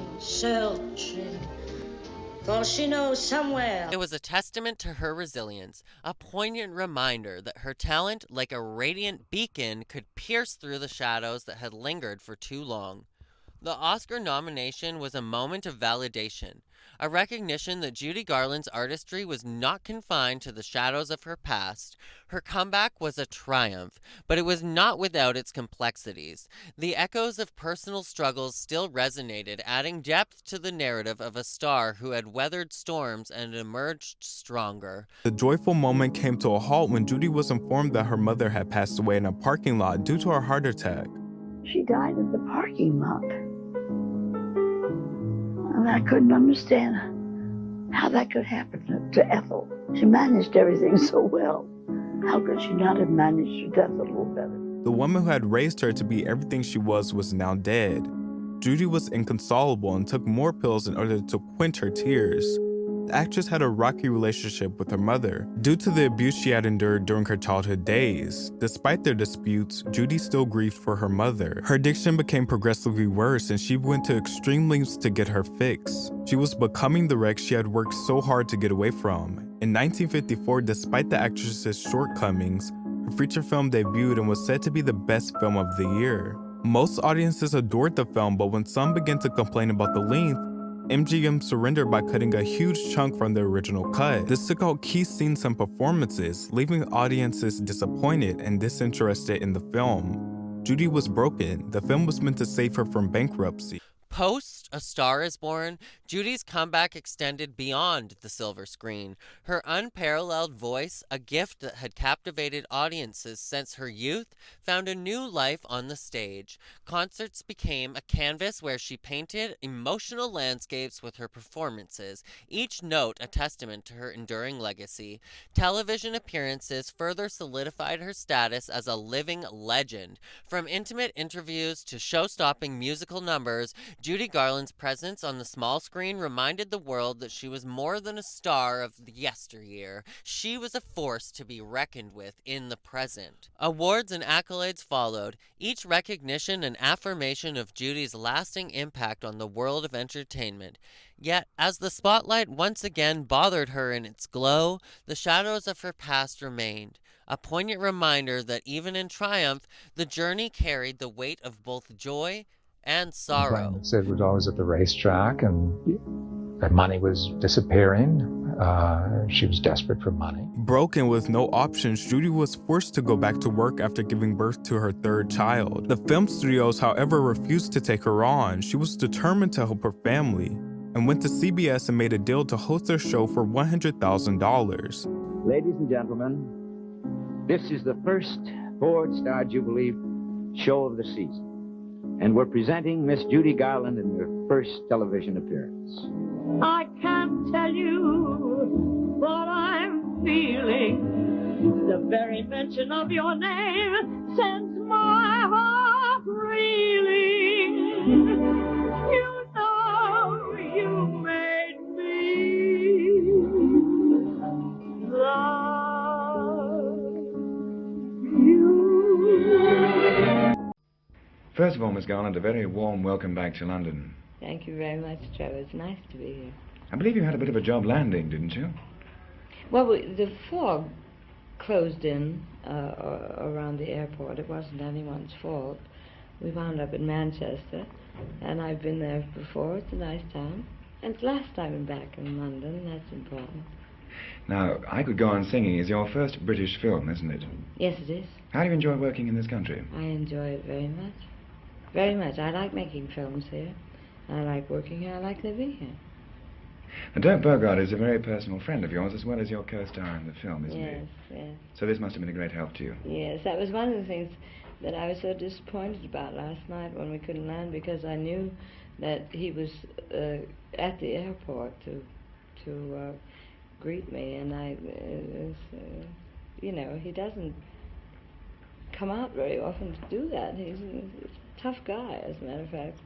I: for she knows somewhere.
E: It was a testament to her resilience, a poignant reminder that her talent, like a radiant beacon, could pierce through the shadows that had lingered for too long. The Oscar nomination was a moment of validation, a recognition that Judy Garland's artistry was not confined to the shadows of her past. Her comeback was a triumph, but it was not without its complexities. The echoes of personal struggles still resonated, adding depth to the narrative of a star who had weathered storms and emerged stronger.
K: The joyful moment came to a halt when Judy was informed that her mother had passed away in a parking lot due to a heart attack.
L: She died in the parking lot. And I couldn't understand how that could happen to Ethel. She managed everything so well. How could she not have managed her death a little better?
K: The woman who had raised her to be everything she was now dead. Judy was inconsolable and took more pills in order to quench her tears. The actress had a rocky relationship with her mother due to the abuse she had endured during her childhood days. Despite their disputes, Judy still grieved for her mother. Her addiction became progressively worse and she went to extreme lengths to get her fix. She was becoming the wreck she had worked so hard to get away from. In 1954, despite the actress's shortcomings, her feature film debuted and was said to be the best film of the year. Most audiences adored the film, but when some began to complain about the length, MGM surrendered by cutting a huge chunk from the original cut. This took out key scenes and performances, leaving audiences disappointed and disinterested in the film. Judy was broken. The film was meant to save her from bankruptcy.
E: Post A Star is Born, Judy's comeback extended beyond the silver screen. Her unparalleled voice, a gift that had captivated audiences since her youth, found a new life on the stage. Concerts became a canvas where she painted emotional landscapes with her performances, each note a testament to her enduring legacy. Television appearances further solidified her status as a living legend. From intimate interviews to show-stopping musical numbers, Judy Garland's presence on the small screen reminded the world that she was more than a star of the yesteryear. She was a force to be reckoned with in the present. Awards and accolades followed, each recognition and affirmation of Judy's lasting impact on the world of entertainment. Yet, as the spotlight once again bothered her in its glow, the shadows of her past remained. A poignant reminder that even in triumph, the journey carried the weight of both joy and sorrow.
U: Sid was always at the racetrack, and the money was disappearing. She was desperate for money.
K: Broken with no options, Judy was forced to go back to work after giving birth to her third child. The film studios, however, refused to take her on. She was determined to help her family and went to CBS and made a deal to host their show for $100,000.
N: Ladies and gentlemen, this is the first Ford Star Jubilee show of the season. And we're presenting Miss Judy Garland in her first television appearance.
B: I can't tell you what I'm feeling. The very mention of your name sends my heart reeling. You know you made me love you.
P: First of all, Miss Garland, a very warm welcome back to London.
Q: Thank you very much, Trevor. It's nice to be here.
P: I believe you had a bit of a job landing, didn't you?
Q: Well, the fog closed in around the airport. It wasn't anyone's fault. We wound up in Manchester, and I've been there before. It's a nice town. And it's the last time I'm back in London, and that's important.
P: Now, I Could Go On Singing is your first British film, isn't it?
Q: Yes, it is.
P: How do you enjoy working in this country?
Q: I enjoy it very much. Very much. I like making films here. I like working here. I like living here.
P: Now, Dirk Bogarde is a very personal friend of yours, as well as your co-star in the film, isn't he?
Q: Yes, yes.
P: So this must have been a great help to you.
Q: Yes, that was one of the things that I was so disappointed about last night when we couldn't land, because I knew that he was at the airport to greet me, and you know, he doesn't come out very often to do that. He's a tough guy, as a matter of fact.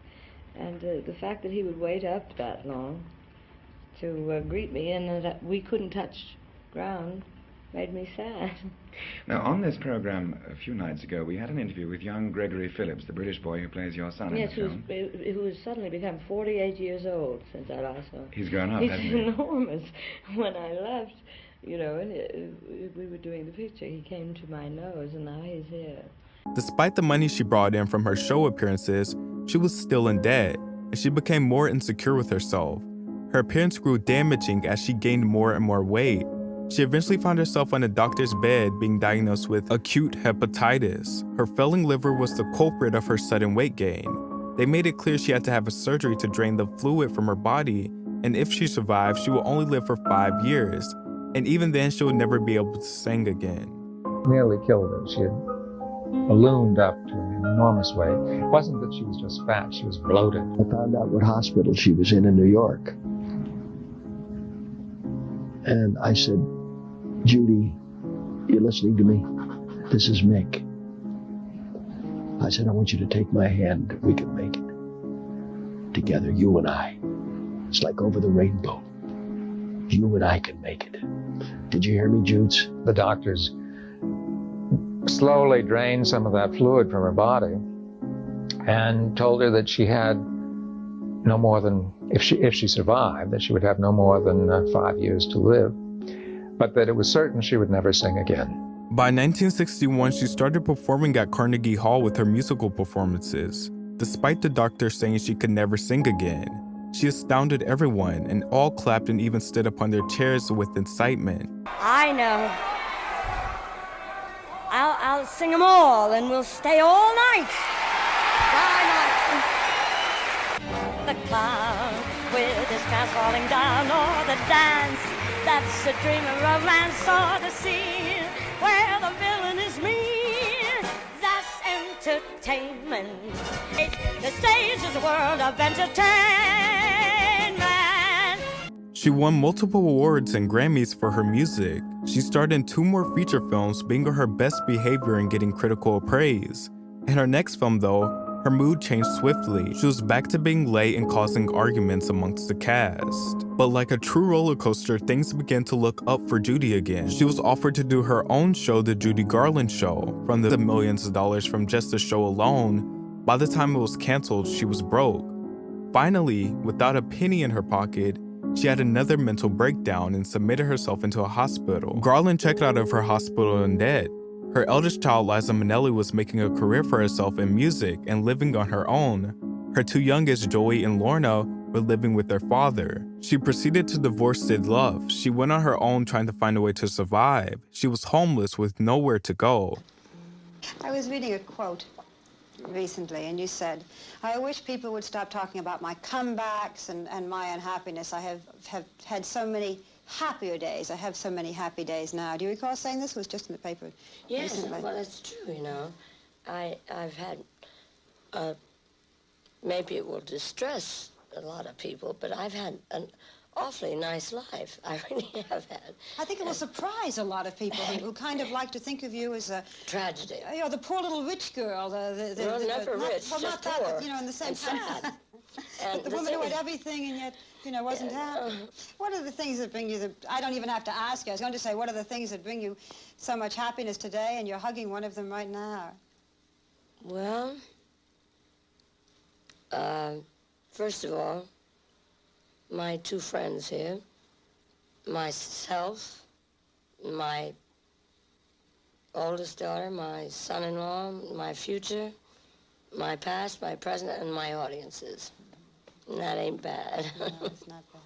Q: And the fact that he would wait up that long to greet me and that we couldn't touch ground made me sad.
P: Now, on this program a few nights ago, we had an interview with young Gregory Phillips, the British boy who plays your son in the film.
Q: Yes, who has suddenly become 48 years old since I last saw him.
P: He's grown up, hasn't he?
Q: He's enormous. When I left, you know, and we were doing the picture, he came to my nose, and now he's here.
K: Despite the money she brought in from her show appearances, She was still in debt, and she became more insecure with herself. Her appearance grew damaging as she gained more and more weight. She eventually found herself on a doctor's bed being diagnosed with acute hepatitis. Her failing liver was the culprit of her sudden weight gain. They made it clear she had to have a surgery to drain the fluid from her body, and if she survived, she would only live for 5 years. And even then, she would never be able to sing again.
U: Nearly killed her. She had ballooned up to an enormous weight. It wasn't that she was just fat, she was bloated.
R: I found out what hospital she was in New York. And I said, Judy, you listening to me? This is Mick. I said, I want you to take my hand. We can make it. Together, you and I. It's like over the rainbow. You and I can make it. Did you hear me, Judes?
U: The doctors slowly drained some of that fluid from her body and told her that she had no more than, if she survived, that she would have no more than 5 years to live, but that it was certain she would never sing again.
K: By 1961, she started performing at Carnegie Hall with her musical performances. Despite the doctor saying she could never sing again, she astounded everyone, and all clapped and even stood up on their chairs with excitement.
I: I know. I'll sing them all, and we'll stay all night. Why not? The clown with his pants falling down, or the dance that's a dream of romance, or the scene where the villain is mean. That's entertainment. The stage is a world of entertainment.
K: She won multiple awards and Grammys for her music. She starred in 2 more feature films, being on her best behavior and getting critical praise. In her next film, though, her mood changed swiftly. She was back to being late and causing arguments amongst the cast. But like a true roller coaster, things began to look up for Judy again. She was offered to do her own show, The Judy Garland Show, from the millions of dollars from just the show alone. By the time it was canceled, she was broke. Finally, without a penny in her pocket, she had another mental breakdown and submitted herself into a hospital. Garland checked out of her hospital in debt. Her eldest child, Liza Minnelli, was making a career for herself in music and living on her own. Her 2 youngest, Joey and Lorna, were living with their father. She proceeded to divorce Sid Love. She went on her own trying to find a way to survive. She was homeless with nowhere to go.
G: I was reading a quote recently, and you said, I wish people would stop talking about my comebacks and my unhappiness. I have had so many happier days. I have so many happy days now. Do you recall saying this? It was just in the paper recently.
I: Well, that's true, you know. I've had, maybe it will distress a lot of people, but I've had an awfully nice life. I really have had.
G: I think it will surprise a lot of people who kind of like to think of you as a
I: tragedy.
G: You know, the poor little rich girl.
I: Well, never rich,
G: well,
I: just
G: not
I: poor,
G: that, but, you know, in the same
I: and sad.
G: And the woman who had everything and yet, you know, wasn't happy. What are the things that bring you I don't even have to ask you. I was going to say, what are the things that bring you so much happiness today? And you're hugging one of them right now.
I: Well, first of all, my 2 friends here, myself, my oldest daughter, my son-in-law, my future, my past, my present, and my audiences. And that ain't bad.
G: No, it's not bad.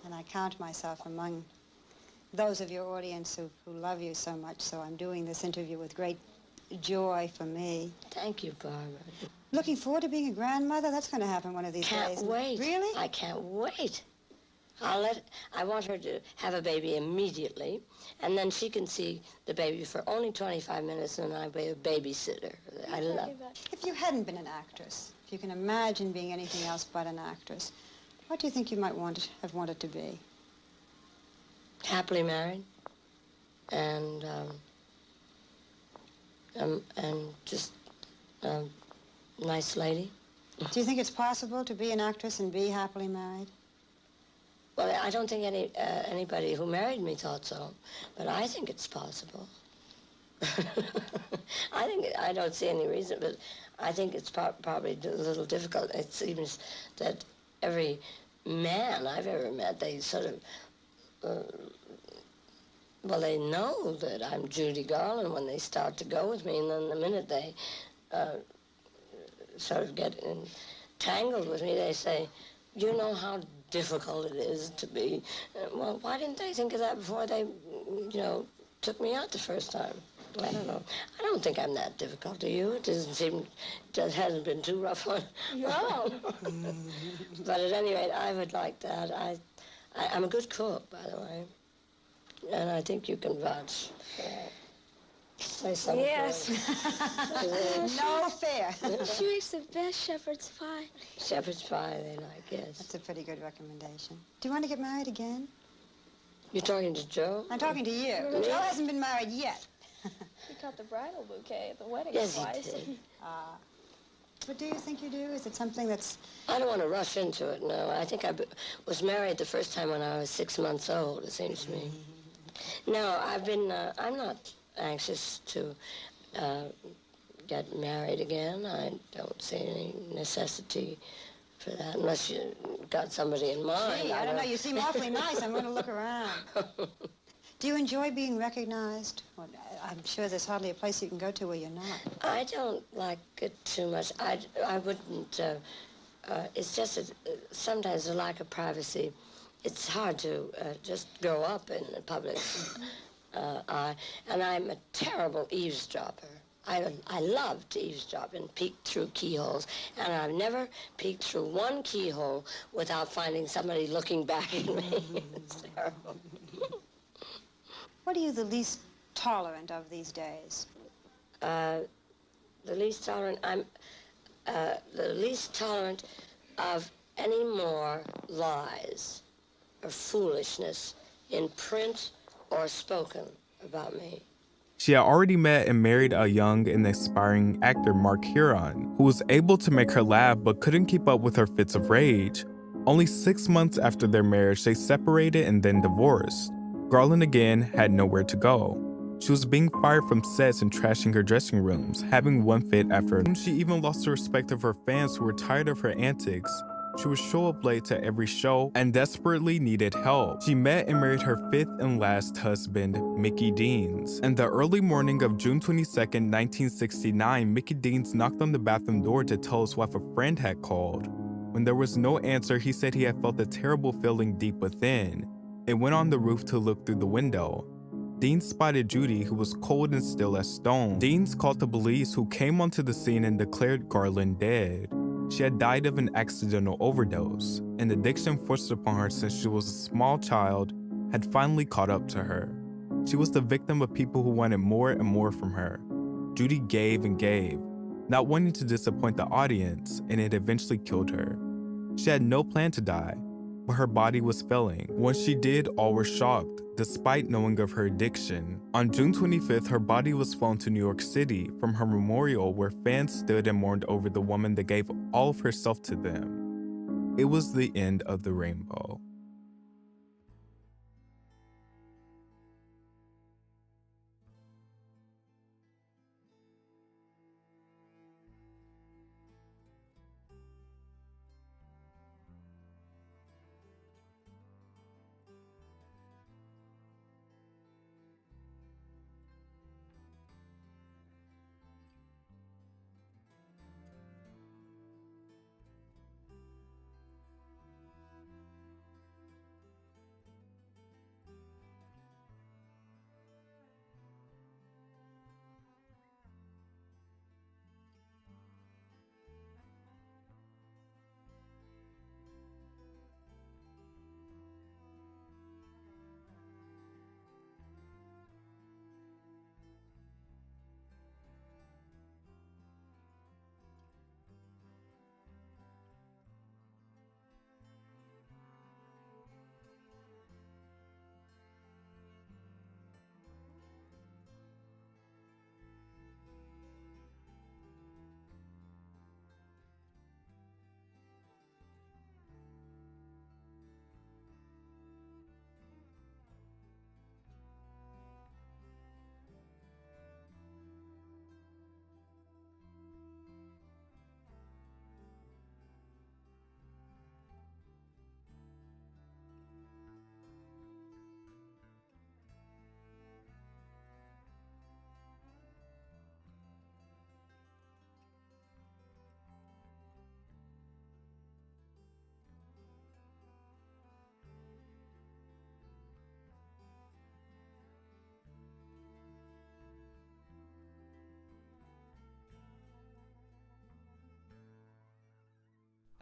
G: And I count myself among those of your audience who love you so much, so I'm doing this interview with great joy for me.
I: Thank you, Barbara.
G: Looking forward to being a grandmother? That's going to happen one of these days.
I: Can't wait.
G: Really?
I: I can't wait. I want her to have a baby immediately, and then she can see the baby for only 25 minutes, and I'll be a babysitter. I love it.
G: If you hadn't been an actress, if you can imagine being anything else but an actress, what do you think you might have wanted to be?
I: Happily married, and just a nice lady.
G: Do you think it's possible to be an actress and be happily married?
I: Well, I don't think anybody who married me thought so, but I think it's possible. I don't see any reason, but I think it's probably a little difficult. It seems that every man I've ever met, they sort of, well, they know that I'm Judy Garland when they start to go with me, and then the minute they sort of get entangled with me, they say, you know how difficult it is to be. Well, why didn't they think of that before they, took me out the first time? I don't know. I don't think I'm that difficult to you. It doesn't seem, it hasn't been too rough on you.
D: No.
I: But at any rate, I would like that. I'm a good cook, by the way. And I think you can vouch for that. Say something.
D: Yes.
G: No fair.
D: She makes the best shepherd's pie.
I: Shepherd's pie, they like, yes.
G: That's a pretty good recommendation. Do you want to get married again?
I: You're talking to Joe?
G: I'm talking to you.
I: Me?
G: Joe hasn't been married yet.
D: He got the bridal bouquet at the wedding
I: Yes,
D: twice.
I: he did.
G: What do you think you do? Is it something that's...
I: I don't want to rush into it, no. I think was married the first time when I was 6 months old, it seems to me. No, I'm not anxious to get married again. I don't see any necessity for that, unless you got somebody in mind.
G: Gee, I don't know. You seem awfully nice. I'm going to look around. Do you enjoy being recognized? Well, I'm sure there's hardly a place you can go to where you're not.
I: I don't like it too much. I wouldn't, it's just sometimes a lack of privacy. It's hard to just grow up in the public eye, and I'm a terrible eavesdropper. I love to eavesdrop and peek through keyholes, and I've never peeked through one keyhole without finding somebody looking back at me. It's terrible.
G: What are you the least tolerant of these days?
I: The least tolerant, I'm the least tolerant of any more lies or foolishness in print or spoken about me.
K: She had already met and married a young and aspiring actor, Mark Huron, who was able to make her laugh but couldn't keep up with her fits of rage. Only 6 months after their marriage, they separated and then divorced. Garland again had nowhere to go. She was being fired from sets and trashing her dressing rooms, having one fit after another. She even lost the respect of her fans who were tired of her antics. She would show up late to every show and desperately needed help. She met and married her 5th and last husband, Mickey Deans. In the early morning of June 22, 1969, Mickey Deans knocked on the bathroom door to tell his wife a friend had called. When there was no answer, he said he had felt a terrible feeling deep within. They went on the roof to look through the window. Deans spotted Judy, who was cold and still as stone. Deans called the police, who came onto the scene and declared Garland dead. She had died of an accidental overdose. An addiction forced upon her since she was a small child had finally caught up to her. She was the victim of people who wanted more and more from her. Judy gave and gave, not wanting to disappoint the audience, and it eventually killed her. She had no plan to die, but her body was failing. When she did, all were shocked, despite knowing of her addiction. On June 25th, her body was flown to New York City from her memorial, where fans stood and mourned over the woman that gave all of herself to them. It was the end of the rainbow.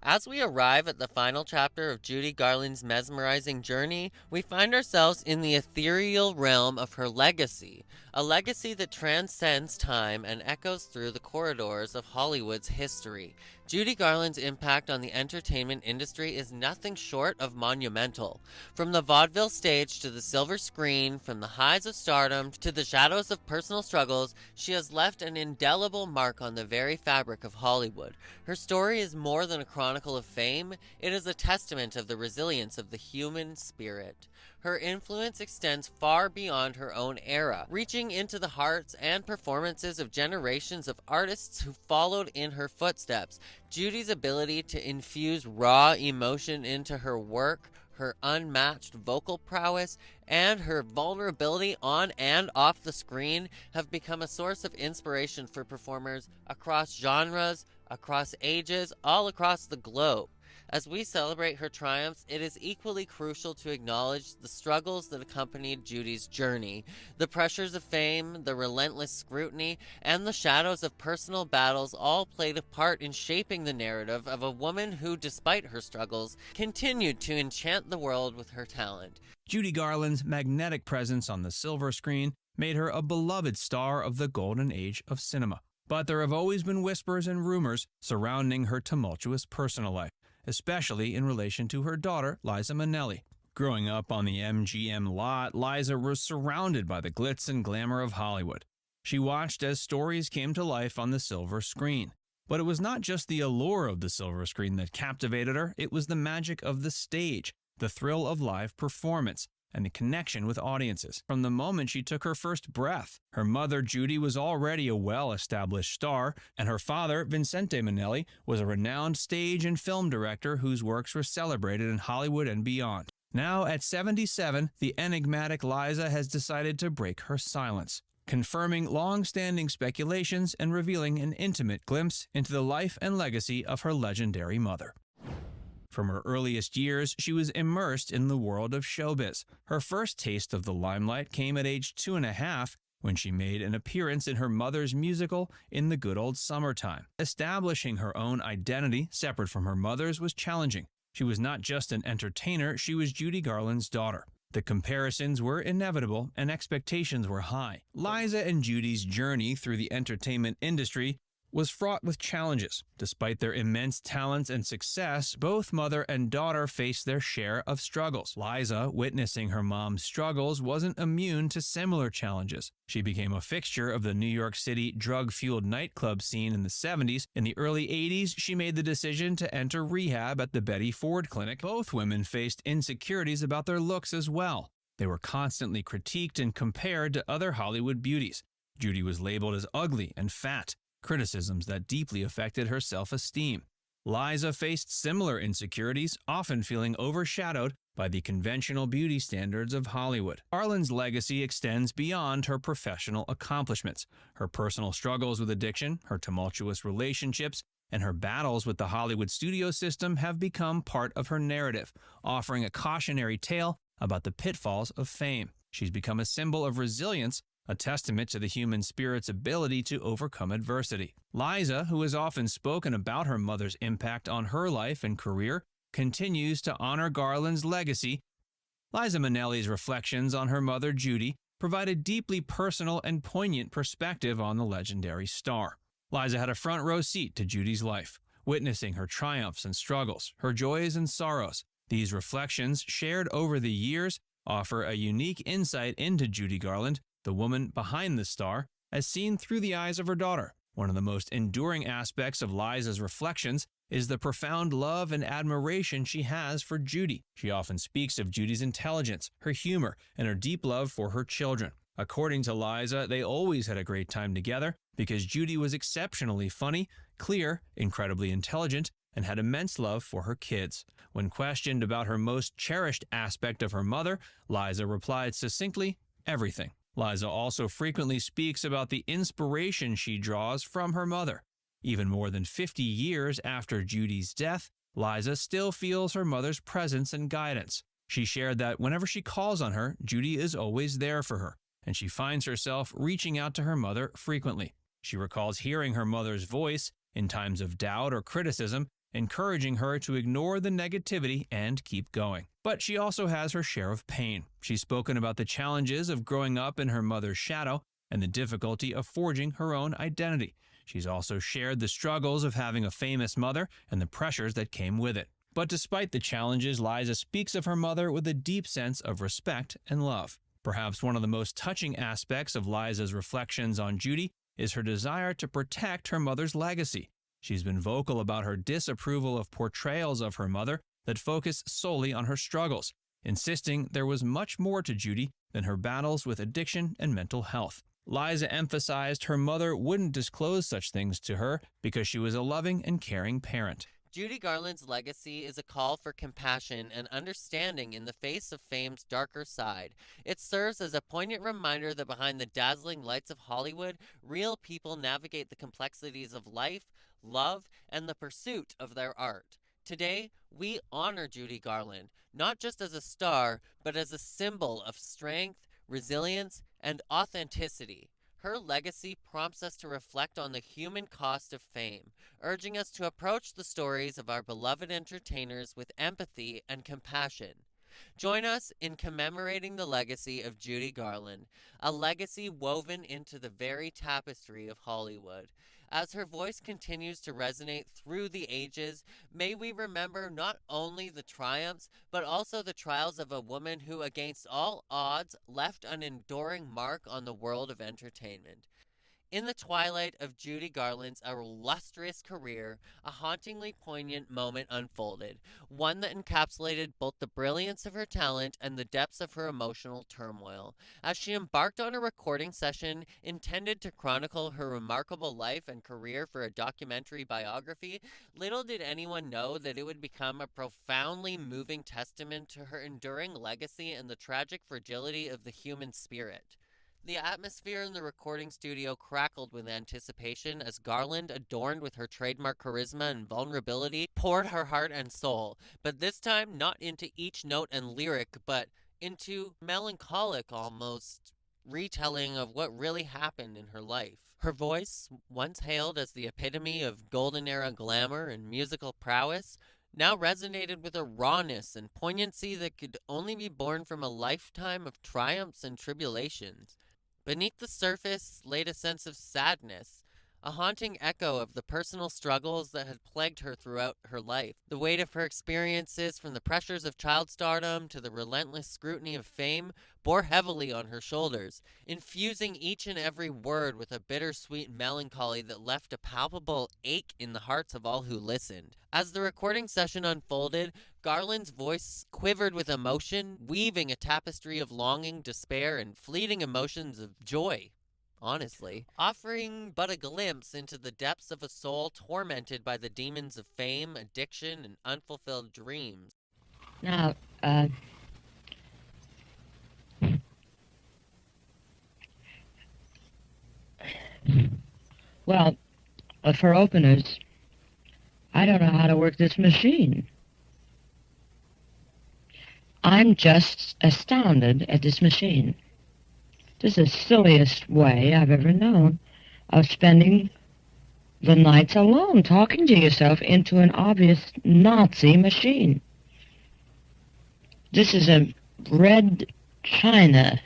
E: As we arrive at the final chapter of Judy Garland's mesmerizing journey, we find ourselves in the ethereal realm of her legacy, a legacy that transcends time and echoes through the corridors of Hollywood's history. Judy Garland's impact on the entertainment industry is nothing short of monumental. From the vaudeville stage to the silver screen, from the highs of stardom to the shadows of personal struggles, she has left an indelible mark on the very fabric of Hollywood. Her story is more than a chronicle of fame, it is a testament of the resilience of the human spirit. Her influence extends far beyond her own era, reaching into the hearts and performances of generations of artists who followed in her footsteps. Judy's ability to infuse raw emotion into her work, her unmatched vocal prowess, and her vulnerability on and off the screen have become a source of inspiration for performers across genres, across ages, all across the globe. As we celebrate her triumphs, it is equally crucial to acknowledge the struggles that accompanied Judy's journey. The pressures of fame, the relentless scrutiny, and the shadows of personal battles all played a part in shaping the narrative of a woman who, despite her struggles, continued to enchant the world with her talent.
A: Judy Garland's magnetic presence on the silver screen made her a beloved star of the golden age of cinema. But there have always been whispers and rumors surrounding her tumultuous personal life, especially in relation to her daughter, Liza Minnelli. Growing up on the MGM lot, Liza was surrounded by the glitz and glamour of Hollywood. She watched as stories came to life on the silver screen. But it was not just the allure of the silver screen that captivated her, it was the magic of the stage, the thrill of live performance, and the connection with audiences. From the moment she took her first breath, her mother, Judy, was already a well-established star, and her father, Vincente Minnelli, was a renowned stage and film director whose works were celebrated in Hollywood and beyond. Now, at 77, the enigmatic Liza has decided to break her silence, confirming long-standing speculations and revealing an intimate glimpse into the life and legacy of her legendary mother. From her earliest years, she was immersed in the world of showbiz. Her first taste of the limelight came at age 2.5 when she made an appearance in her mother's musical In the Good Old Summertime. Establishing her own identity separate from her mother's was challenging. She was not just an entertainer, she was Judy Garland's daughter. The comparisons were inevitable and expectations were high. Liza and Judy's journey through the entertainment industry was fraught with challenges. Despite their immense talents and success, both mother and daughter faced their share of struggles. Liza, witnessing her mom's struggles, wasn't immune to similar challenges. She became a fixture of the New York City drug-fueled nightclub scene in the 70s. In the early 80s, she made the decision to enter rehab at the Betty Ford Clinic. Both women faced insecurities about their looks as well. They were constantly critiqued and compared to other Hollywood beauties. Judy was labeled as ugly and fat, criticisms that deeply affected her self-esteem. Liza faced similar insecurities, often feeling overshadowed by the conventional beauty standards of Hollywood. Garland's legacy extends beyond her professional accomplishments. Her personal struggles with addiction, her tumultuous relationships, and her battles with the Hollywood studio system have become part of her narrative, offering a cautionary tale about the pitfalls of fame. She's become a symbol of resilience, a testament to the human spirit's ability to overcome adversity. Liza, who has often spoken about her mother's impact on her life and career, continues to honor Garland's legacy. Liza Minnelli's reflections on her mother, Judy, provide a deeply personal and poignant perspective on the legendary star. Liza had a front row seat to Judy's life, witnessing her triumphs and struggles, her joys and sorrows. These reflections, shared over the years, offer a unique insight into Judy Garland, the woman behind the star, as seen through the eyes of her daughter. One of the most enduring aspects of Liza's reflections is the profound love and admiration she has for Judy. She often speaks of Judy's intelligence, her humor, and her deep love for her children. According to Liza, they always had a great time together because Judy was exceptionally funny, clear, incredibly intelligent, and had immense love for her kids. When questioned about her most cherished aspect of her mother, Liza replied succinctly, everything. Liza also frequently speaks about the inspiration she draws from her mother. Even more than 50 years after Judy's death, Liza still feels her mother's presence and guidance. She shared that whenever she calls on her, Judy is always there for her, and she finds herself reaching out to her mother frequently. She recalls hearing her mother's voice in times of doubt or criticism encouraging her to ignore the negativity and keep going. But she also has her share of pain. She's spoken about the challenges of growing up in her mother's shadow and the difficulty of forging her own identity. She's also shared the struggles of having a famous mother and the pressures that came with it. But despite the challenges, Liza speaks of her mother with a deep sense of respect and love. Perhaps one of the most touching aspects of Liza's reflections on Judy is her desire to protect her mother's legacy. She's been vocal about her disapproval of portrayals of her mother that focus solely on her struggles, insisting there was much more to Judy than her battles with addiction and mental health. Liza emphasized her mother wouldn't disclose such things to her because she was a loving and caring parent.
E: Judy Garland's legacy is a call for compassion and understanding in the face of fame's darker side. It serves as a poignant reminder that behind the dazzling lights of Hollywood, real people navigate the complexities of life, love, and the pursuit of their art. Today, we honor Judy Garland, not just as a star, but as a symbol of strength, resilience, and authenticity. Her legacy prompts us to reflect on the human cost of fame, urging us to approach the stories of our beloved entertainers with empathy and compassion. Join us in commemorating the legacy of Judy Garland, a legacy woven into the very tapestry of Hollywood. As her voice continues to resonate through the ages, may we remember not only the triumphs, but also the trials of a woman who, against all odds, left an enduring mark on the world of entertainment. In the twilight of Judy Garland's illustrious career, a hauntingly poignant moment unfolded, one that encapsulated both the brilliance of her talent and the depths of her emotional turmoil. As she embarked on a recording session intended to chronicle her remarkable life and career for a documentary biography, little did anyone know that it would become a profoundly moving testament to her enduring legacy and the tragic fragility of the human spirit. The atmosphere in the recording studio crackled with anticipation as Garland, adorned with her trademark charisma and vulnerability, poured her heart and soul, but this time not into each note and lyric, but into melancholic almost retelling of what really happened in her life. Her voice, once hailed as the epitome of golden era glamour and musical prowess, now resonated with a rawness and poignancy that could only be born from a lifetime of triumphs and tribulations. Beneath the surface laid a sense of sadness, a haunting echo of the personal struggles that had plagued her throughout her life. The weight of her experiences, from the pressures of child stardom to the relentless scrutiny of fame, bore heavily on her shoulders, infusing each and every word with a bittersweet melancholy that left a palpable ache in the hearts of all who listened. As the recording session unfolded, Garland's voice quivered with emotion, weaving a tapestry of longing, despair, and fleeting emotions of joy. Honestly, offering but a glimpse into the depths of a soul tormented by the demons of fame, addiction, and unfulfilled dreams.
Q: Now, well, for openers, I don't know how to work this machine. I'm just astounded at this machine. This is the silliest way I've ever known of spending the nights alone, talking to yourself into an obvious Nazi machine. This is a red China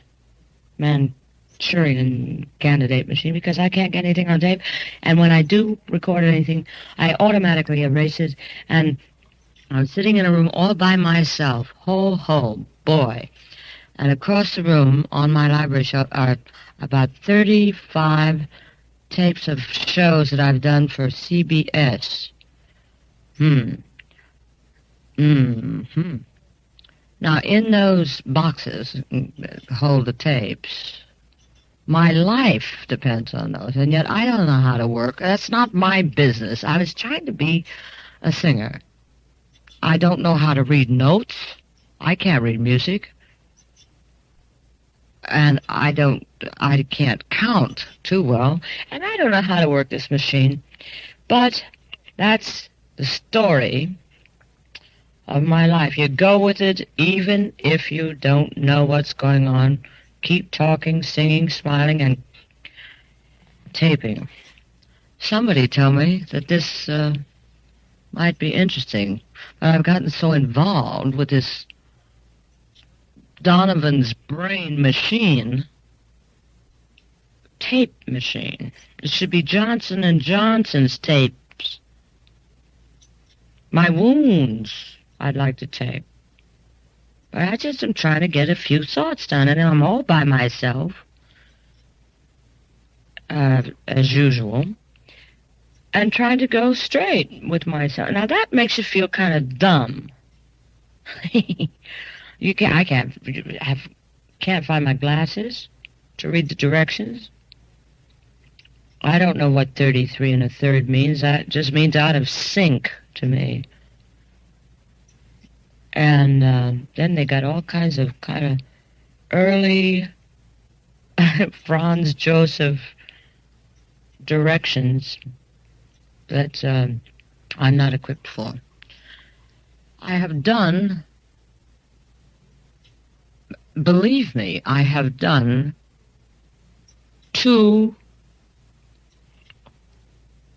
Q: Manchurian candidate machine because I can't get anything on tape, and when I do record anything, I automatically erase it, and I was sitting in a room all by myself. Ho, boy. And across the room on my library shelf are about 35 tapes of shows that I've done for CBS. Now, in those boxes hold the tapes. My life depends on those, and yet I don't know how to work. That's not my business. I was trying to be a singer. I don't know how to read notes. I can't read music. And I can't count too well, and I don't know how to work this machine. But that's the story of my life. You go with it even if you don't know what's going on. Keep talking, singing, smiling, and taping. Somebody told me that this
J: might be interesting. But I've gotten so involved with this Donovan's brain machine, tape machine. It should be Johnson & Johnson's tapes. My wounds I'd like to tape. But I just am trying to get a few thoughts done, and I'm all by myself, as usual, and trying to go straight with myself. Now, that makes you feel kind of dumb. I can't find my glasses to read the directions. I don't know what 33 1/3 means. That just means out of sync to me. And then they got all kinds of kind of early Franz Joseph directions that I'm not equipped for. I have done, believe me, I have done 2,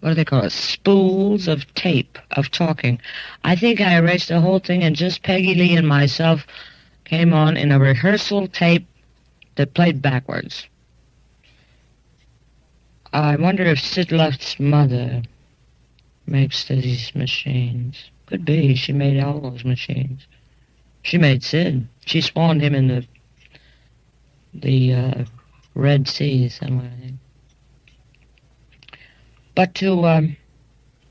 J: what do they call it, spools of tape of talking. I think I erased the whole thing, and just Peggy Lee and myself came on in a rehearsal tape that played backwards. I wonder if Sid Luft's mother makes these machines. Could be. She made all those machines. She made Sid. She spawned him in the Red Sea somewhere, I think. But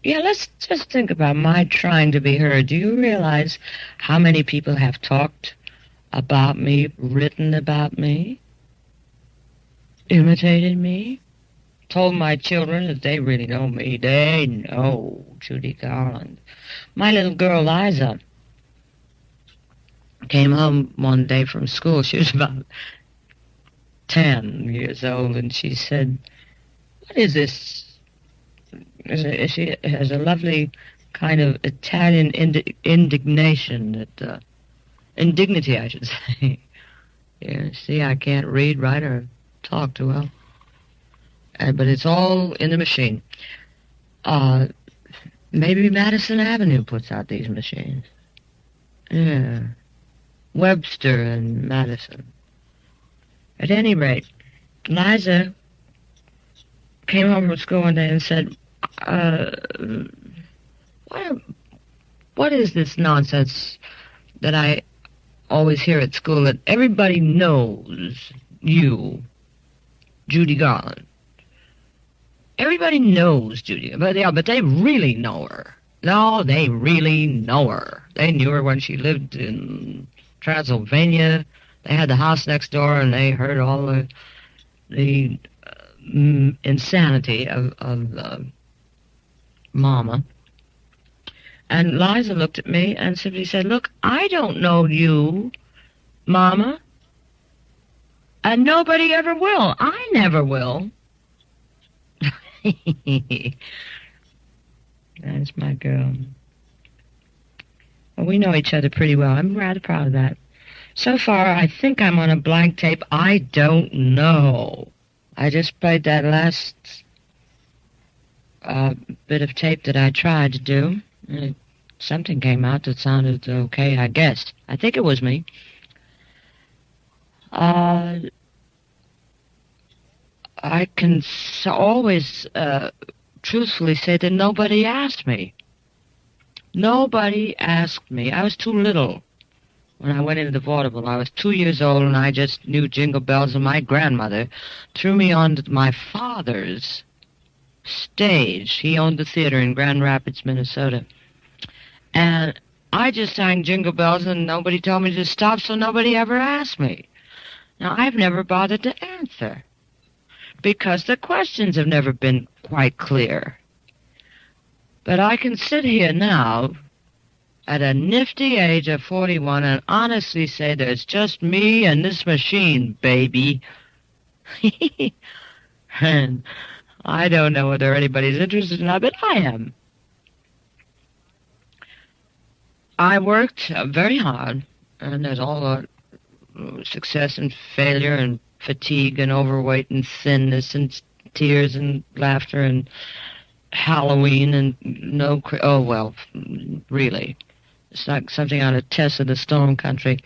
J: let's just think about my trying to be heard. Do you realize how many people have talked about me, written about me, imitated me, told my children that they really know me? They know Judy Garland. My little girl, Liza, came home one day from school. She was about 10 years old, and she said, "What is this?" She has a lovely kind of Italian indignation, indignity, I should say. Yeah, see, I can't read, write, or talk too well. But it's all in the machine. Maybe Madison Avenue puts out these machines. Yeah. Webster and Madison. At any rate, Liza came home from school one day and said, what is this nonsense that I always hear at school, that everybody knows you, Judy Garland? Everybody knows Judy, but they really know her. No, they really know her. They knew her when she lived in Transylvania. They had the house next door, and they heard all the insanity of Mama. And Liza looked at me and simply said, "Look, I don't know you, Mama, and nobody ever will. I never will." That's my girl. Well, we know each other pretty well. I'm rather proud of that. So far, I think I'm on a blank tape. I don't know. I just played that last bit of tape that I tried to do. Something came out that sounded okay, I guess. I think it was me. I can always truthfully say that nobody asked me. Nobody asked me. I was too little when I went into the vaudeville. I was 2 years old, and I just knew Jingle Bells, and my grandmother threw me on to my father's stage. He owned the theater in Grand Rapids, Minnesota. And I just sang Jingle Bells, and nobody told me to stop, so nobody ever asked me. Now, I've never bothered to answer, because the questions have never been quite clear. But I can sit here now, at a nifty age of 41, and honestly say there's just me and this machine, baby. And I don't know whether anybody's interested or not, but I am. I worked very hard, and there's all the success and failure and fatigue and overweight and thinness and tears and laughter and Halloween and no... Oh, well, really. It's like something out of Tess of the Storm Country.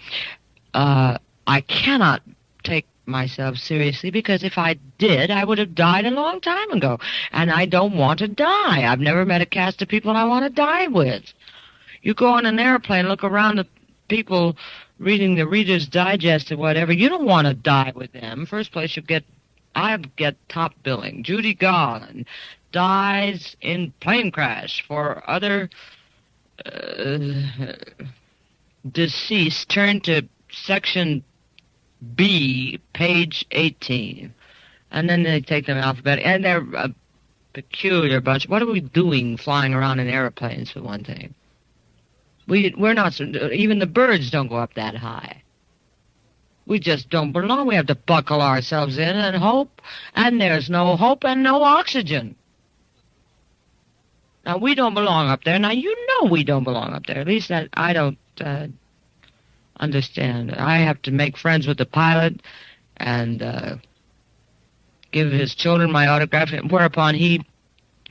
J: I cannot take myself seriously because if I did, I would have died a long time ago. And I don't want to die. I've never met a cast of people I want to die with. You go on an airplane, look around at people reading the Reader's Digest or whatever. You don't want to die with them. First place, I get top billing. Judy Garland dies in plane crash. For other deceased, turn to section B, page 18. And then they take them alphabetically. And they're a peculiar bunch. What are we doing flying around in airplanes, for one thing? We're not... Even the birds don't go up that high. We just don't belong. We have to buckle ourselves in and hope. And there's no hope and no oxygen. Now, we don't belong up there. Now, you know we don't belong up there. At least I don't understand. I have to make friends with the pilot and give his children my autograph, whereupon he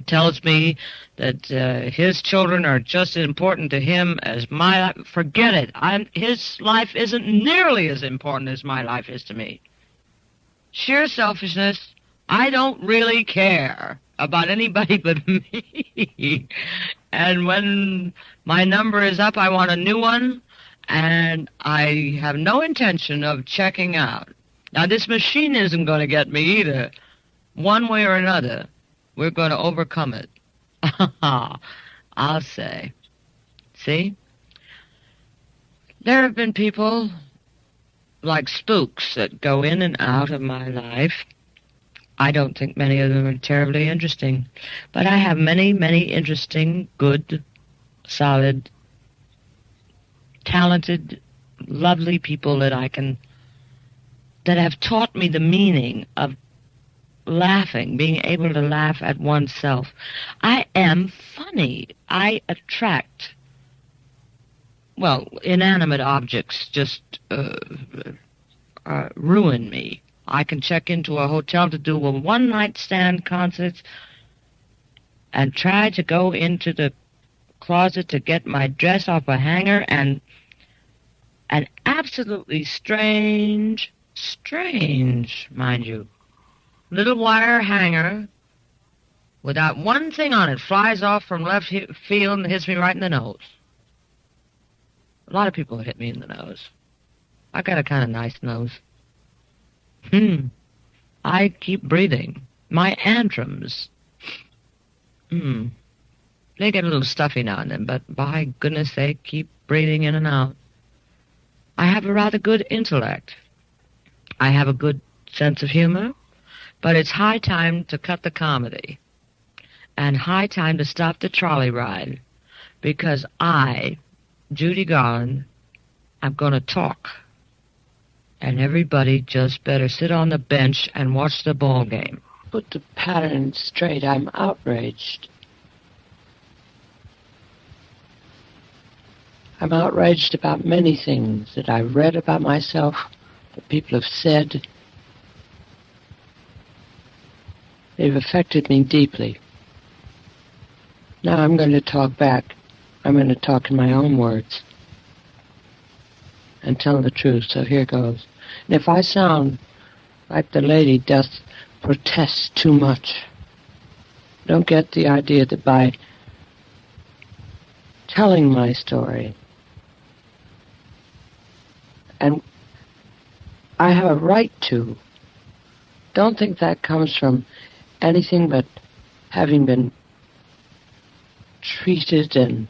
J: tells me that his children are just as important to him as my life. Forget it. His life isn't nearly as important as my life is to me. Sheer selfishness. I don't really care about anybody but me. And when my number is up, I want a new one, and I have no intention of checking out. Now, this machine isn't going to get me either. One way or another, we're going to overcome it. I'll say. See? There have been people like spooks that go in and out of my life. I don't think many of them are terribly interesting. But I have many, many interesting, good, solid, talented, lovely people that have taught me the meaning of laughing, being able to laugh at oneself. I am funny. I attract, well, inanimate objects just ruin me. I can check into a hotel to do a one-night stand concert and try to go into the closet to get my dress off a hanger, and an absolutely strange, mind you, little wire hanger without one thing on it flies off from left field and hits me right in the nose. A lot of people hit me in the nose. I got a kind of nice nose. I keep breathing. My antrums. They get a little stuffy now and then, but by goodness, they keep breathing in and out. I have a rather good intellect. I have a good sense of humor, but it's high time to cut the comedy and high time to stop the trolley ride, because I, Judy Garland, I'm going to talk. And everybody just better sit on the bench and watch the ball game. Put the pattern straight. I'm outraged. I'm outraged about many things that I've read about myself, that people have said. They've affected me deeply. Now I'm going to talk back. I'm going to talk in my own words and tell the truth, so here goes. And if I sound like the lady doth protest too much, don't get the idea that by telling my story, and I have a right to, don't think that comes from anything but having been treated and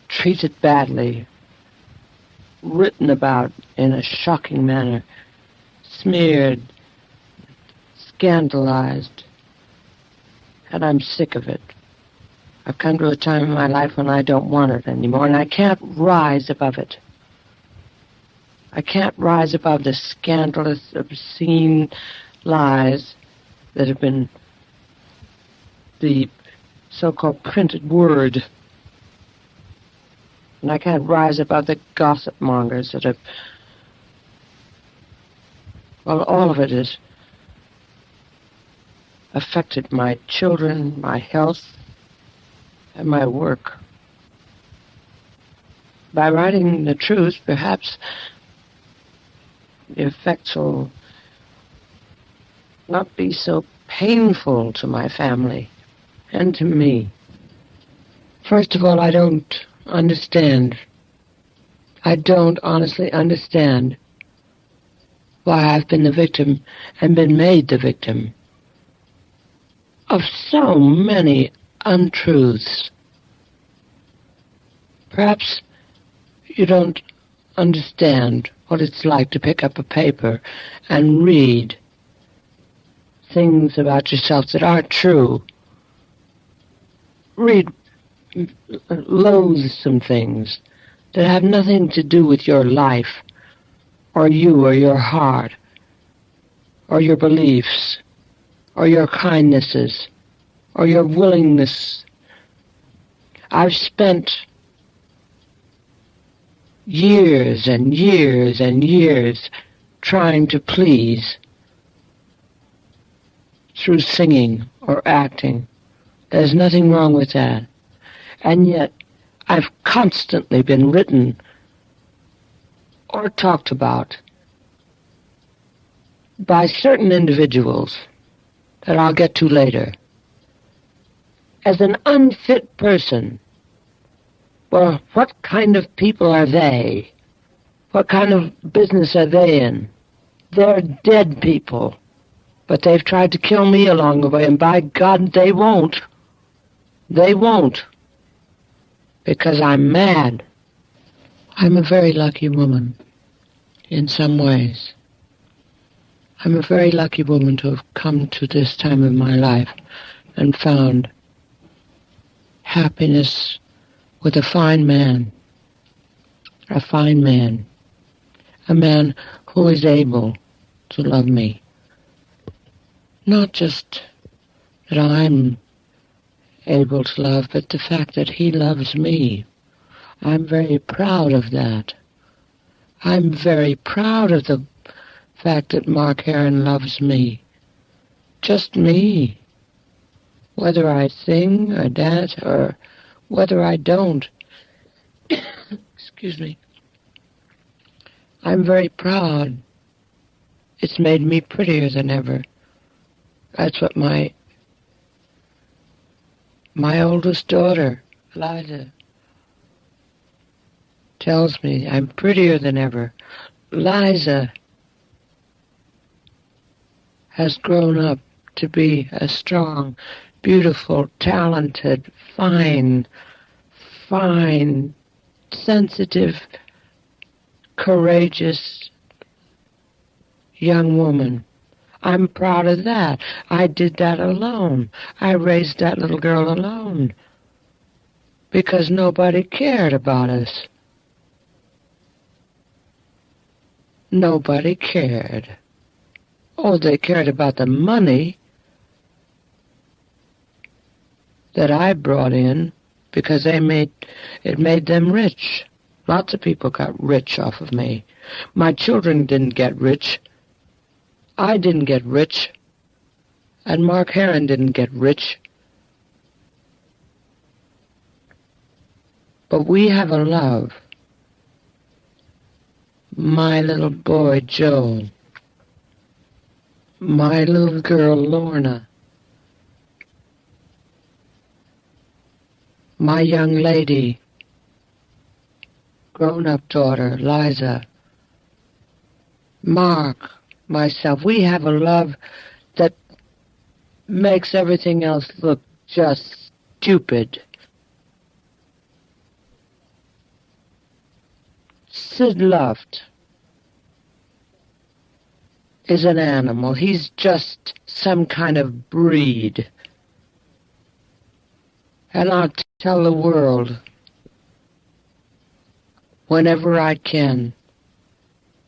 J: treated badly, written about in a shocking manner, smeared, scandalized, and I'm sick of it. I've come to a time in my life when I don't want it anymore, and I can't rise above it. I can't rise above the scandalous, obscene lies that have been the so-called printed word. And I can't rise above the gossip mongers that have... Well, all of it is affected my children, my health, and my work. By writing the truth, perhaps the effects will not be so painful to my family and to me. First of all, I don't understand. I don't honestly understand why I've been the victim and been made the victim of so many untruths. Perhaps you don't understand what it's like to pick up a paper and read things about yourself that aren't true. Read loathsome things that have nothing to do with your life, or you, or your heart, or your beliefs, or your kindnesses, or your willingness. I've spent years and years and years trying to please through singing or acting. There's nothing wrong with that. And yet, I've constantly been written or talked about by certain individuals that I'll get to later as an unfit person. Well, what kind of people are they? What kind of business are they in? They're dead people. But they've tried to kill me along the way, and by God, they won't. They won't. Because I'm mad. I'm a very lucky woman, in some ways. I'm a very lucky woman to have come to this time of my life and found happiness with a fine man. A fine man. A man who is able to love me. Not just that I'm able to love, but the fact that he loves me. I'm very proud of that. I'm very proud of the fact that Mark Herron loves me. Just me. Whether I sing or dance or whether I don't. Excuse me. I'm very proud. It's made me prettier than ever. That's what my oldest daughter, Liza, tells me. I'm prettier than ever. Liza has grown up to be a strong, beautiful, talented, fine, sensitive, courageous young woman. I'm proud of that. I did that alone. I raised that little girl alone. Because nobody cared about us. Nobody cared. Oh, they cared about the money that I brought in because it made them rich. Lots of people got rich off of me. My children didn't get rich. I didn't get rich, and Mark Herron didn't get rich. But we have a love. My little boy, Joe. My little girl, Lorna. My young lady, grown-up daughter, Liza. Mark. Myself, we have a love that makes everything else look just stupid. Sid Luft is an animal. He's just some kind of breed. And I'll tell the world, whenever I can,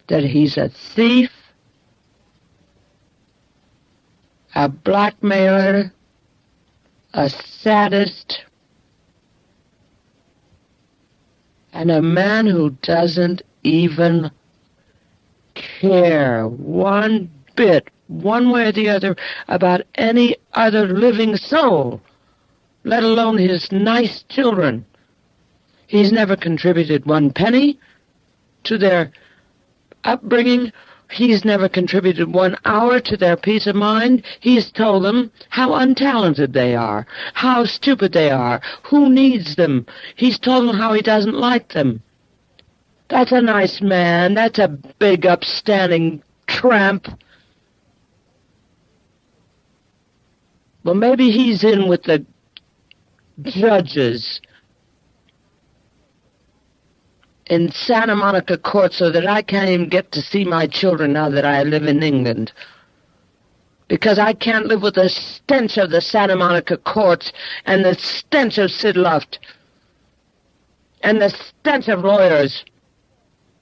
J: that he's a thief, a blackmailer, a sadist, and a man who doesn't even care one bit one way or the other about any other living soul, let alone his nice children. He's never contributed one penny to their upbringing. He's never contributed 1 hour to their peace of mind. He's told them how untalented they are, how stupid they are, who needs them. He's told them how he doesn't like them. That's a nice man. That's a big, upstanding tramp. Well, maybe he's in with the judges in Santa Monica court so that I can't even get to see my children now that I live in England. Because I can't live with the stench of the Santa Monica courts and the stench of Sid Luft and the stench of lawyers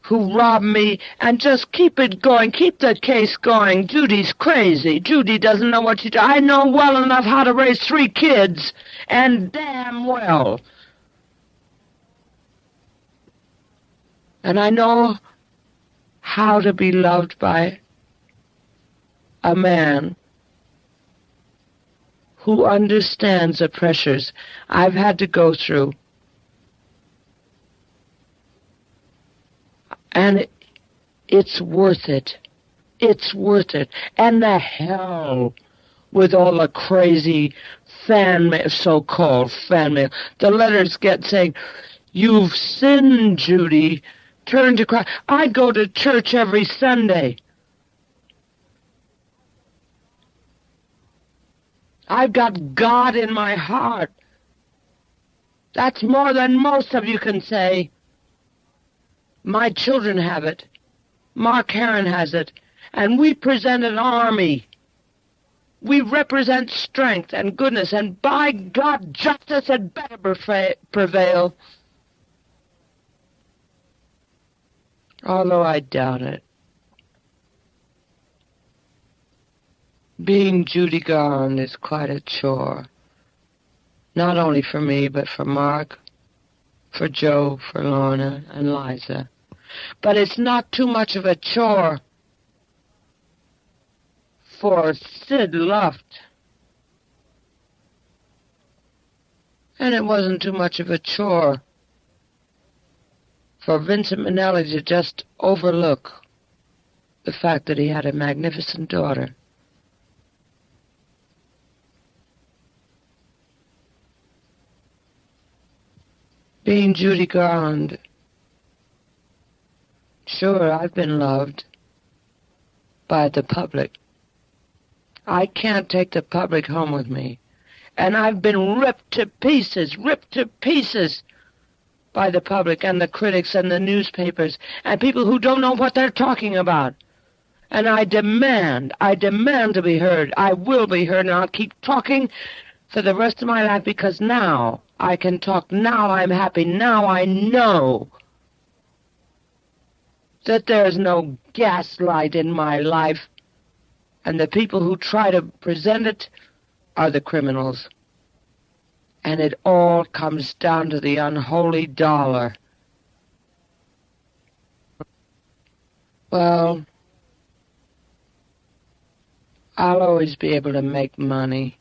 J: who rob me and just keep it going, keep the case going. Judy's crazy. Judy doesn't know what she does. I know well enough how to raise 3 kids, and damn well. And I know how to be loved by a man who understands the pressures I've had to go through. And it's worth it. It's worth it. And the hell with all the crazy fan mail, so-called fan mail. The letters get saying, "You've sinned, Judy. Turn to Christ." I go to church every Sunday. I've got God in my heart. That's more than most of you can say. My children have it. Mark Heron has it. And we present an army. We represent strength and goodness. And by God, justice had better prevail. Although I doubt it. Being Judy Garland is quite a chore. Not only for me, but for Mark, for Joe, for Lorna, and Liza. But it's not too much of a chore for Sid Luft. And it wasn't too much of a chore for Vincent Minnelli to just overlook the fact that he had a magnificent daughter. Being Judy Garland, sure, I've been loved by the public. I can't take the public home with me. And I've been ripped to pieces by the public and the critics and the newspapers and people who don't know what they're talking about. And I demand to be heard. I will be heard, and I'll keep talking for the rest of my life, because now I can talk. Now I'm happy. Now I know that there's no gaslight in my life, and the people who try to present it are the criminals. And it all comes down to the unholy dollar. Well, I'll always be able to make money,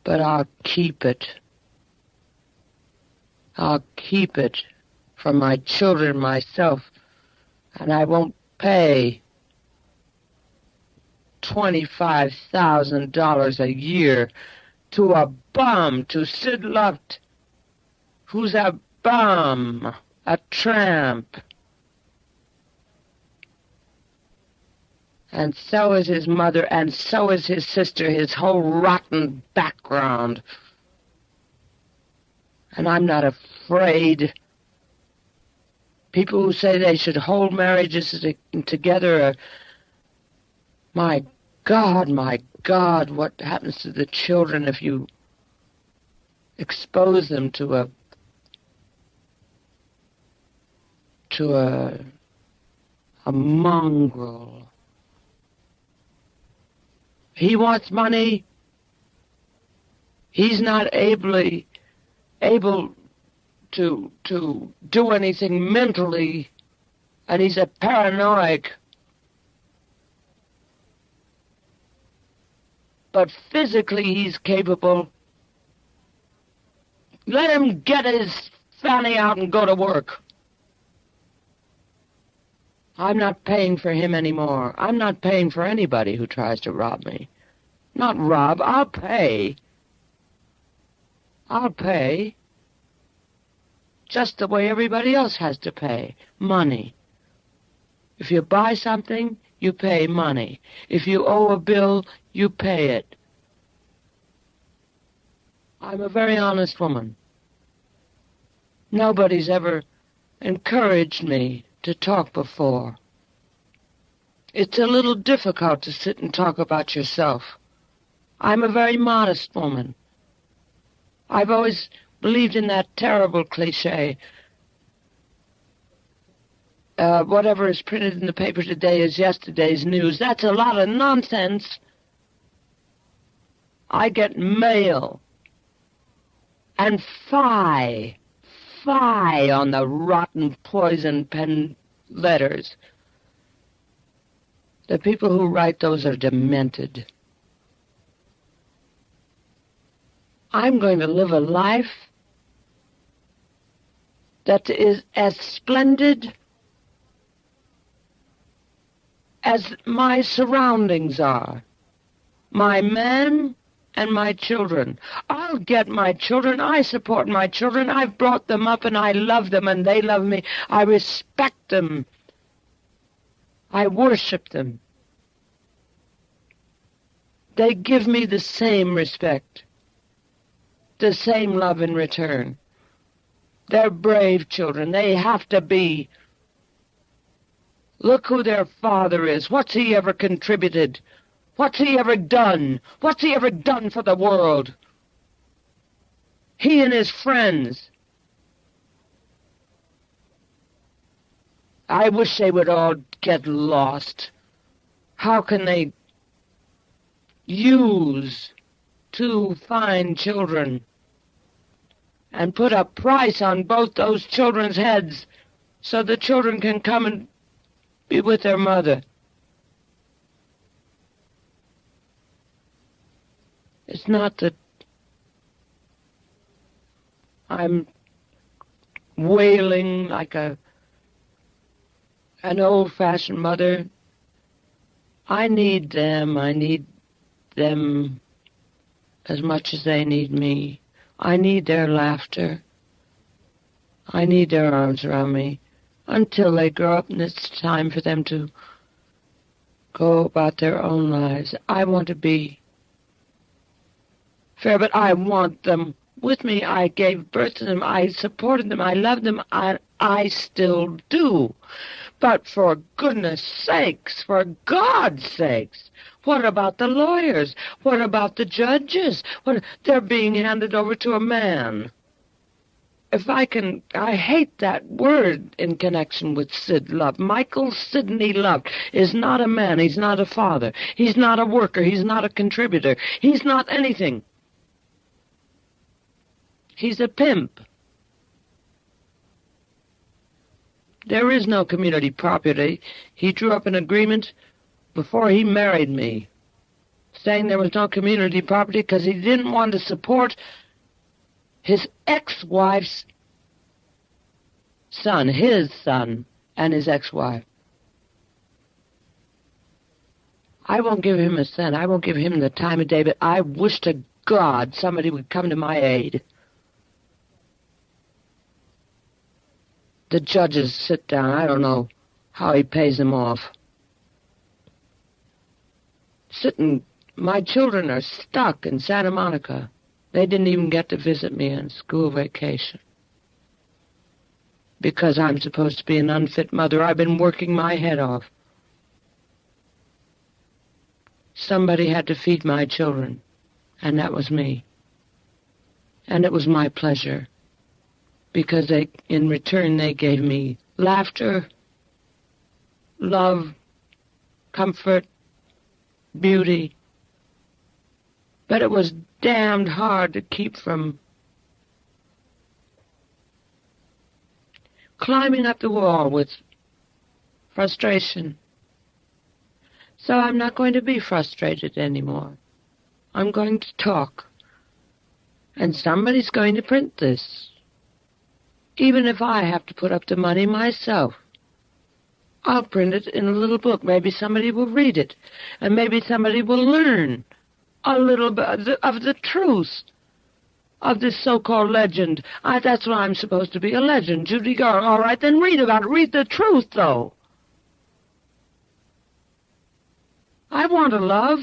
J: but I'll keep it. I'll keep it for my children, myself, and I won't pay $25,000 a year to a bum, to Sid Luft, who's a bum, a tramp. And so is his mother, and so is his sister, his whole rotten background. And I'm not afraid. People who say they should hold marriages together are, my God, what happens to the children if you expose them to a mongrel? He wants money. He's not able to do anything mentally, and he's a paranoiac. but physically he's capable. Let him get his fanny out and go to work. I'm not paying for him anymore. I'm not paying for anybody who tries to rob me. Not rob, I'll pay. I'll pay. Just the way everybody else has to pay. Money. If you buy something, you pay money. If you owe a bill, you pay it. I'm a very honest woman. Nobody's ever encouraged me to talk before. It's a little difficult to sit and talk about yourself. I'm a very modest woman. I've always believed in that terrible cliche. Whatever is printed in the paper today is yesterday's news. That's a lot of nonsense. I get mail and fie on the rotten poison pen letters. The people who write those are demented. I'm going to live a life that is as splendid as my surroundings are. My man and my children. I'll get my children. I support my children. I've brought them up and I love them and they love me. I respect them. I worship them. They give me the same respect, the same love in return. They're brave children. They have to be. Look who their father is. What's he ever contributed? What's he ever done? What's he ever done for the world? He and his friends. I wish they would all get lost. How can they use two fine children and put a price on both those children's heads so the children can come and be with their mother? It's not that I'm wailing like an old-fashioned mother. I need them. I need them as much as they need me. I need their laughter. I need their arms around me until they grow up and it's time for them to go about their own lives. I want to be fair, but I want them with me. I gave birth to them. I supported them. I loved them. I still do. But for goodness sakes, for God's sakes, what about the lawyers? What about the judges? They're being handed over to a man. I hate that word in connection with Sid Love. Michael Sidney Love is not a man. He's not a father. He's not a worker. He's not a contributor. He's not anything. He's a pimp. There is no community property. He drew up an agreement before he married me, saying there was no community property because he didn't want to support his ex-wife's son, his son, and his ex-wife. I won't give him a cent. I won't give him the time of day, but I wish to God somebody would come to my aid. The judges sit down. I don't know how he pays them off. My children are stuck in Santa Monica. They didn't even get to visit me on school vacation. Because I'm supposed to be an unfit mother, I've been working my head off. Somebody had to feed my children, and that was me. And it was my pleasure, because in return they gave me laughter, love, comfort, beauty. But it was damned hard to keep from climbing up the wall with frustration. So I'm not going to be frustrated anymore. I'm going to talk. And somebody's going to print this. Even if I have to put up the money myself. I'll print it in a little book. Maybe somebody will read it. And maybe somebody will learn a little bit of the truth of this so-called legend. That's why I'm supposed to be a legend. Judy Garland. All right, then read about it. Read the truth, though. I want to love.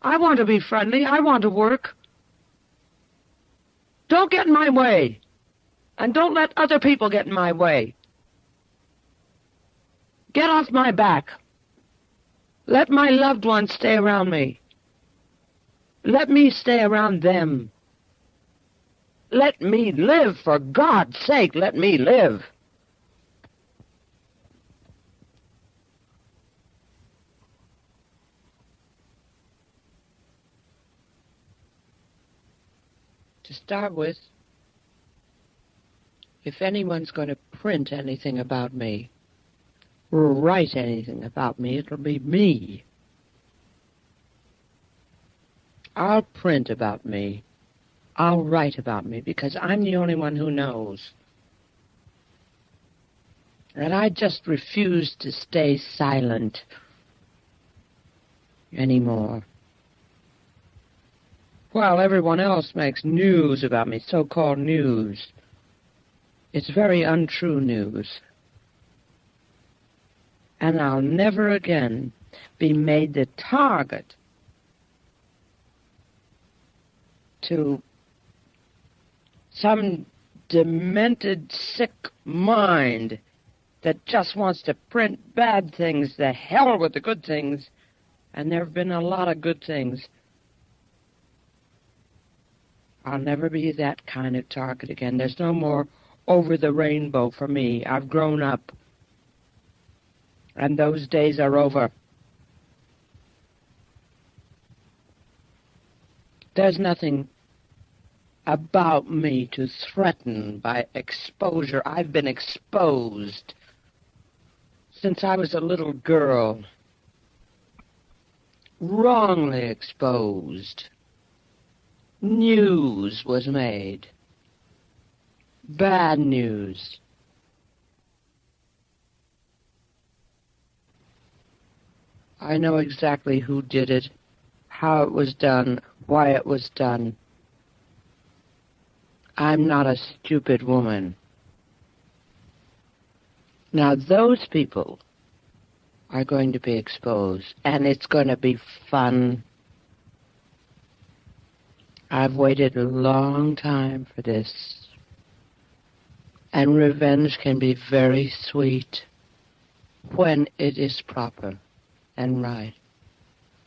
J: I want to be friendly. I want to work. Don't get in my way. And don't let other people get in my way. Get off my back. Let my loved ones stay around me. Let me stay around them. Let me live, for God's sake, let me live. To start with, if anyone's going to print anything about me, or write anything about me, it'll be me. I'll print about me. I'll write about me, because I'm the only one who knows. And I just refuse to stay silent anymore. While everyone else makes news about me, so-called news, it's very untrue news. And I'll never again be made the target to some demented, sick mind that just wants to print bad things. The hell with the good things. And there have been a lot of good things. I'll never be that kind of target again. There's no more over the rainbow for me. I've grown up. And those days are over. There's nothing about me to threaten by exposure. I've been exposed since I was a little girl. Wrongly exposed. News was made. Bad news. I know exactly who did it, how it was done, why it was done. I'm not a stupid woman. Now those people are going to be exposed, and it's going to be fun. I've waited a long time for this. And revenge can be very sweet when it is proper and right.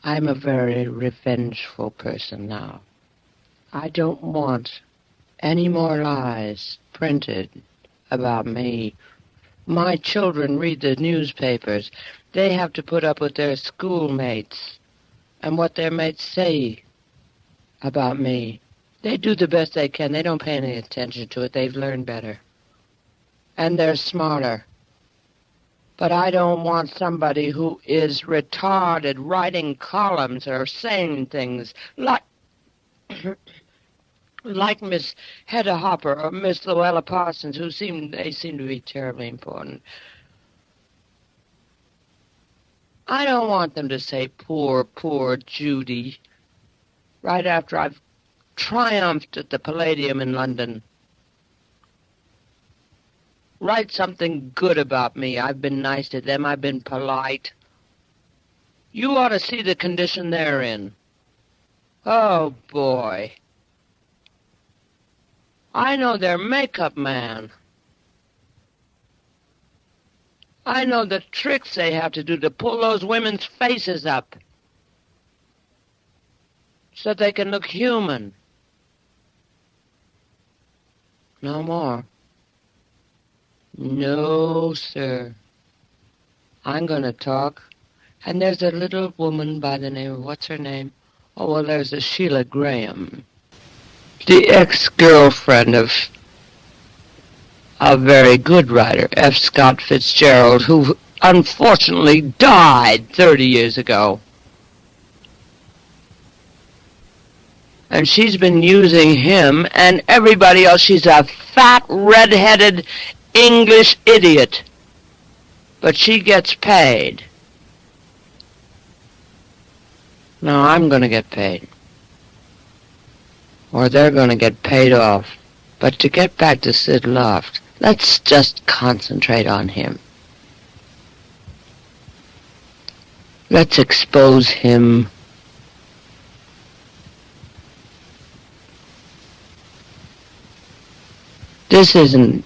J: I'm a very revengeful person now. I don't want any more lies printed about me. My children read the newspapers. They have to put up with their schoolmates and what their mates say about me. They do the best they can. They don't pay any attention to it. They've learned better. And they're smarter. But I don't want somebody who is retarded writing columns or saying things like Miss Hedda Hopper or Miss Luella Parsons, they seem to be terribly important. I don't want them to say, poor, poor Judy, right after I've triumphed at the Palladium in London. Write something good about me. I've been nice to them. I've been polite. You ought to see the condition they're in. Oh, boy. I know their makeup man. I know the tricks they have to do to pull those women's faces up so they can look human. No more. No, sir. I'm going to talk. And there's a little woman by the name of, what's her name? Oh, well, there's a Sheila Graham. The ex-girlfriend of a very good writer, F. Scott Fitzgerald, who unfortunately died 30 years ago. And she's been using him and everybody else. She's a fat, red-headed English idiot. But she gets paid. No, I'm going to get paid. Or they're going to get paid off. But to get back to Sid Luft, let's just concentrate on him. Let's expose him. This isn't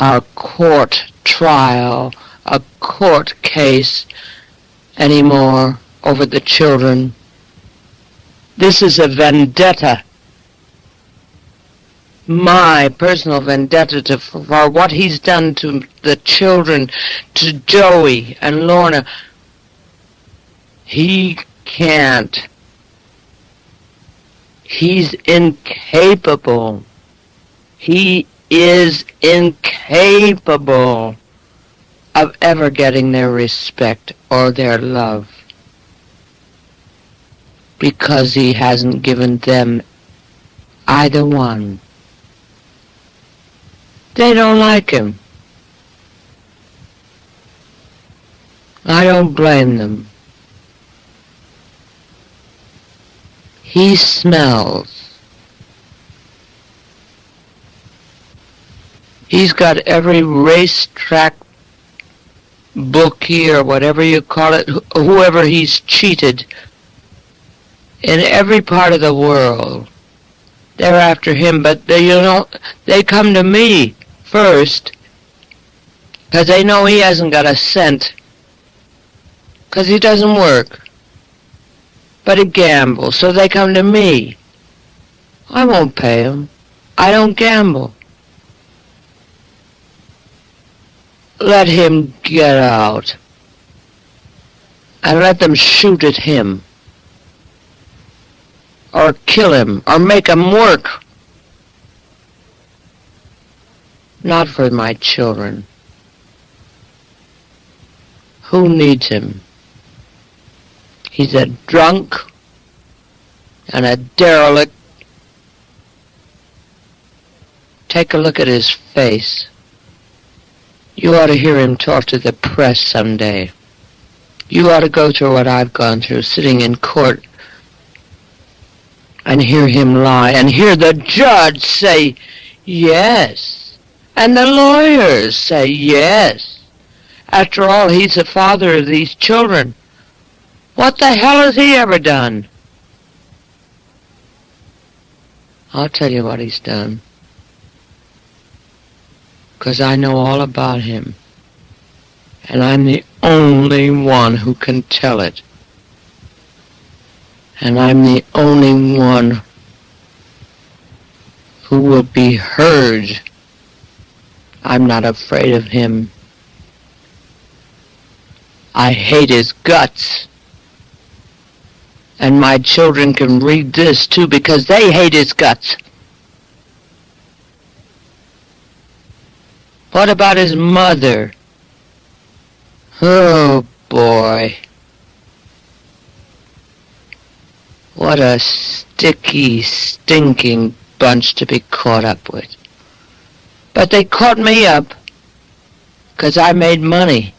J: a court trial, a court case anymore over the children. This is a vendetta. My personal vendetta for what he's done to the children, to Joey and Lorna. He can't. He's incapable. He is incapable of ever getting their respect or their love, because he hasn't given them either one. They don't like him. I don't blame them. He smells. He's got every racetrack bookie or whatever you call it, whoever he's cheated in every part of the world. They're after him, but they come to me first, because they know he hasn't got a cent, because he doesn't work, but he gambles, so they come to me. I won't pay him. I don't gamble. Let him get out, and let them shoot at him, or kill him, or make him work. Not for my children. Who needs him? He's a drunk and a derelict. Take a look at his face. You ought to hear him talk to the press someday. You ought to go through what I've gone through, sitting in court, and hear him lie, and hear the judge say yes, and the lawyers say yes. After all, he's the father of these children. What the hell has he ever done? I'll tell you what he's done, because I know all about him, and I'm the only one who can tell it. And I'm the only one who will be heard. I'm not afraid of him. I hate his guts. And my children can read this too, because they hate his guts. What about his mother? Oh boy. What a sticky, stinking bunch to be caught up with. But they caught me up because I made money.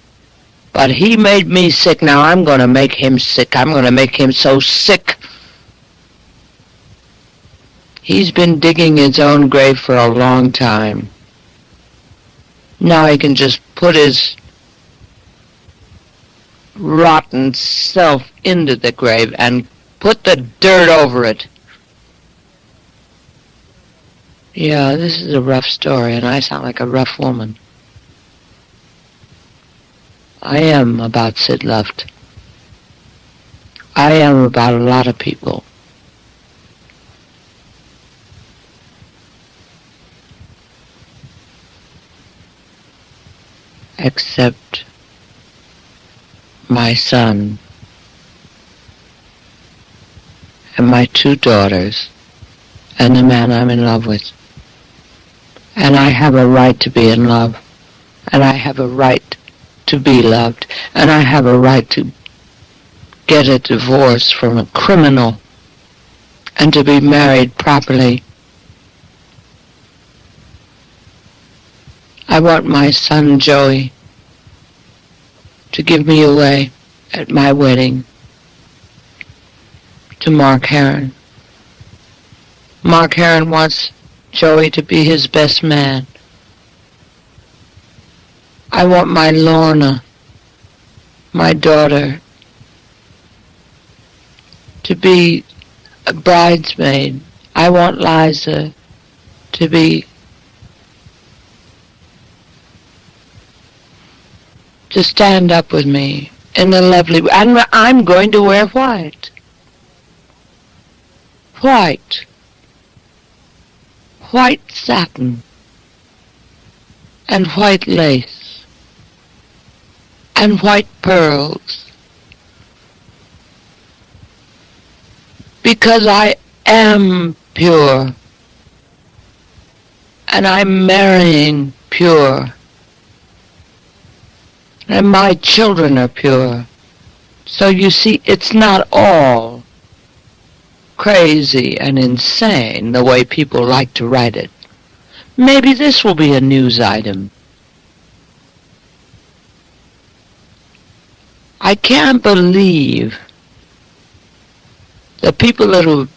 J: But he made me sick. Now I'm going to make him sick. I'm going to make him so sick. He's been digging his own grave for a long time. Now he can just put his rotten self into the grave and put the dirt over it. Yeah, this is a rough story, and I sound like a rough woman. I am about Sid Luft. I am about a lot of people. Except my son and my 2 daughters and the man I'm in love with. And I have a right to be in love. And I have a right to be loved. And I have a right to get a divorce from a criminal and to be married properly. I want my son Joey to give me away at my wedding to Mark Heron. Mark Heron wants Joey to be his best man. I want my Lorna, my daughter, to be a bridesmaid. I want Liza to stand up with me in the lovely, and I'm going to wear white. White satin and white lace and white pearls, because I am pure and I'm marrying pure and my children are pure. So you see, it's not all crazy and insane the way people like to write it. Maybe this will be a news item. I can't believe the people that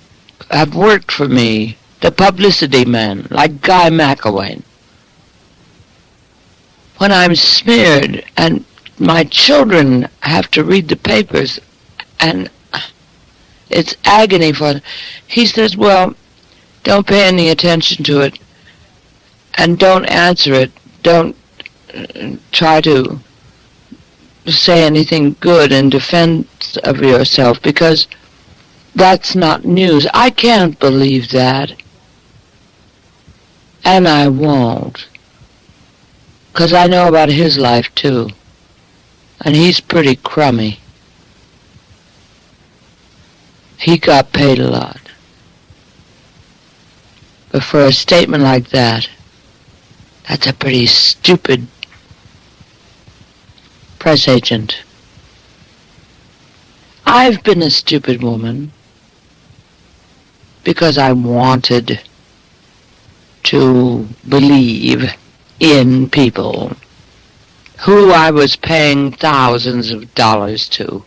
J: have worked for me, the publicity men, like Guy McElwain, when I'm smeared and my children have to read the papers and it's agony for them. He says, well, don't pay any attention to it and don't answer it. Don't try to say anything good in defense of yourself, because that's not news. I can't believe that. And I won't. Because I know about his life too. And he's pretty crummy. He got paid a lot. But for a statement like that, that's a pretty stupid press agent. I've been a stupid woman because I wanted to believe in people who I was paying thousands of dollars to.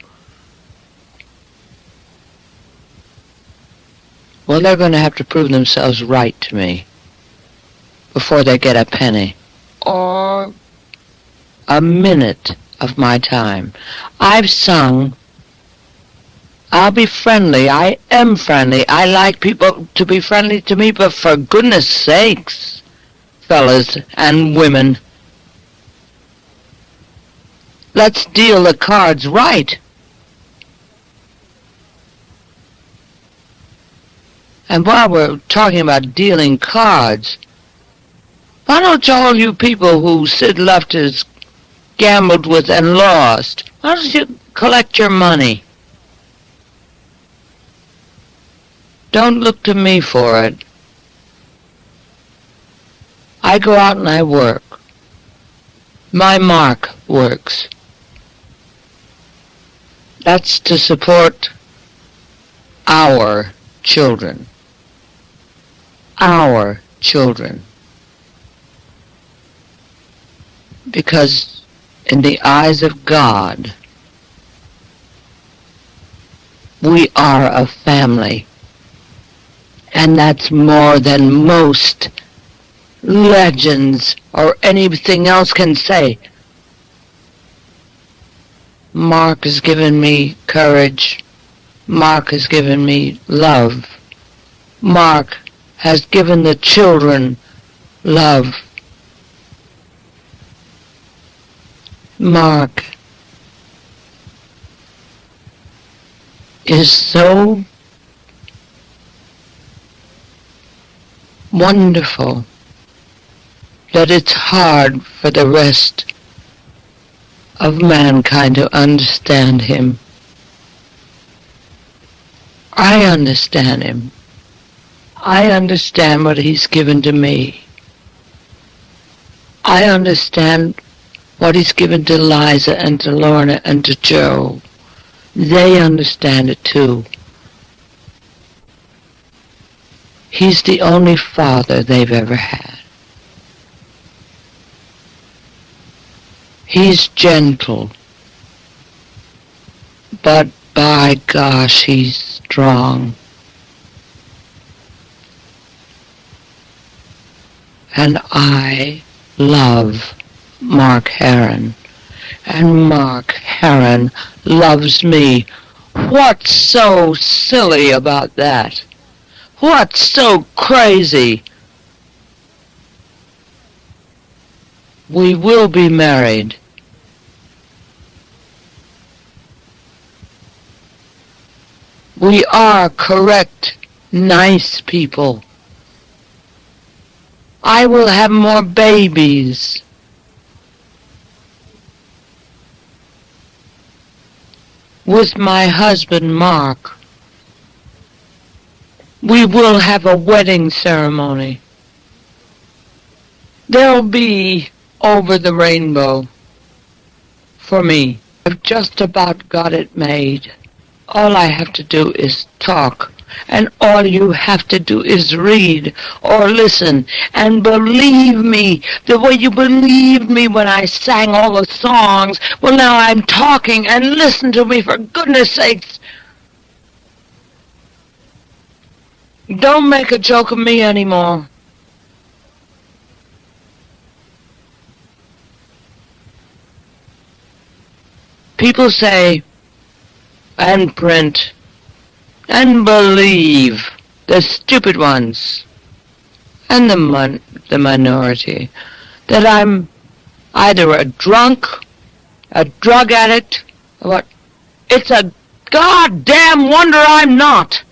J: Well, they're going to have to prove themselves right to me before they get a penny or a minute of my time. I've sung. I'll be friendly. I am friendly. I like people to be friendly to me, but for goodness sakes, fellas and women, let's deal the cards right. And while we're talking about dealing cards, why don't all you people who Sid Luft has gambled with and lost, why don't you collect your money? Don't look to me for it. I go out and I work. My Mark works. That's to support our children. Our children. Because in the eyes of God, we are a family. And that's more than most legends or anything else can say. Mark has given me courage. Mark has given me love. Mark has given the children love. Mark is so wonderful that it's hard for the rest of mankind to understand him. I understand him. I understand what he's given to me. I understand what he's given to Liza and to Lorna and to Joe. They understand it too. He's the only father they've ever had. He's gentle, but by gosh, he's strong. And I love Mark Herron. And Mark Herron loves me. What's so silly about that? What's so crazy? We will be married. We are correct, nice people. I will have more babies. With my husband, Mark. We will have a wedding ceremony. There'll be over the rainbow for me. I've just about got it made. All I have to do is talk, and all you have to do is read or listen and believe me the way you believed me when I sang all the songs. Well, now I'm talking, and listen to me for goodness sakes. Don't make a joke of me anymore. People say, and print, and believe, the stupid ones, and the minority, that I'm either a drunk, a drug addict, or what. It's a goddamn wonder I'm not.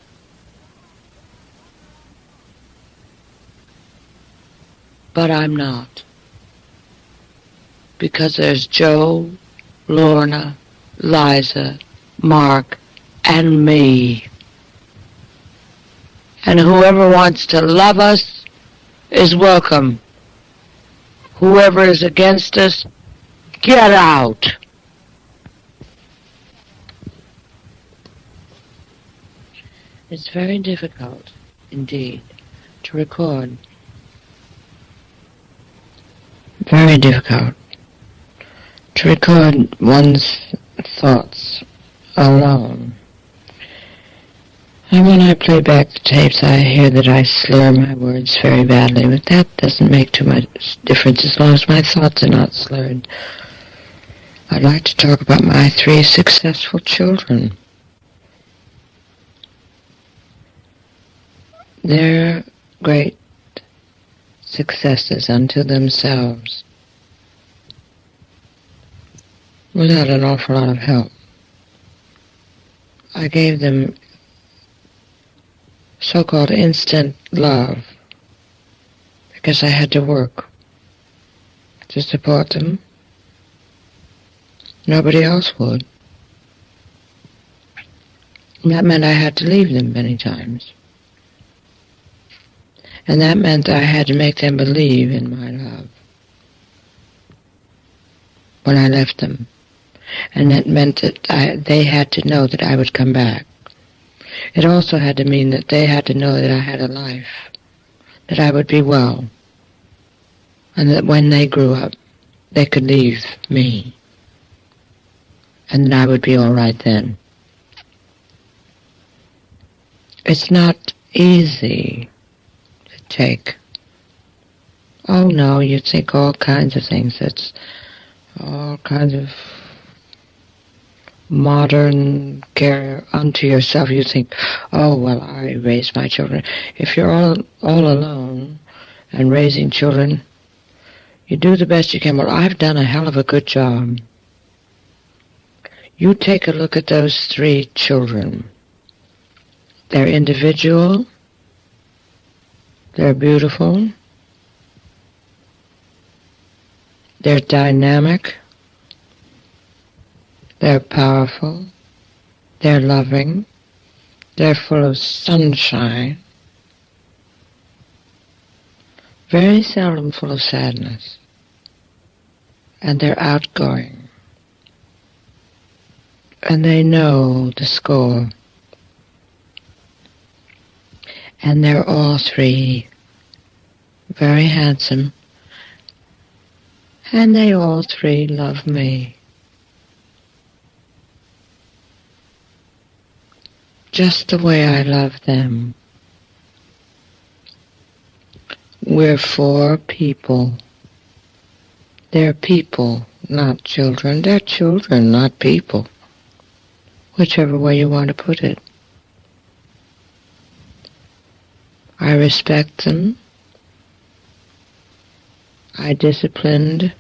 J: But I'm not. Because there's Joe, Lorna, Liza, Mark, and me. And whoever wants to love us is welcome. Whoever is against us, get out. It's very difficult, indeed, to record. Very difficult to record one's thoughts alone. And when I play back the tapes, I hear that I slur my words very badly, but that doesn't make too much difference as long as my thoughts are not slurred. I'd like to talk about my 3 successful children. They're great successes unto themselves, without an awful lot of help. I gave them so-called instant love because I had to work to support them. Nobody else would. And that meant I had to leave them many times. And that meant I had to make them believe in my love when I left them. And that meant that they had to know that I would come back. It also had to mean that they had to know that I had a life, that I would be well, and that when they grew up, they could leave me, and that I would be all right then. It's not easy to take. Oh no, you think all kinds of things. It's all kinds of modern care unto yourself. You think, oh, well, I raised my children. If you're all alone and raising children, you do the best you can. Well, I've done a hell of a good job. You take a look at those 3 children. They're individual. They're beautiful. They're dynamic. They're powerful, they're loving, they're full of sunshine, very seldom full of sadness, and they're outgoing, and they know the score. And they're all three very handsome. And they all three love me. Just the way I love them. We're 4 people. They're people, not children. They're children, not people. Whichever way you want to put it. I respect them. I disciplined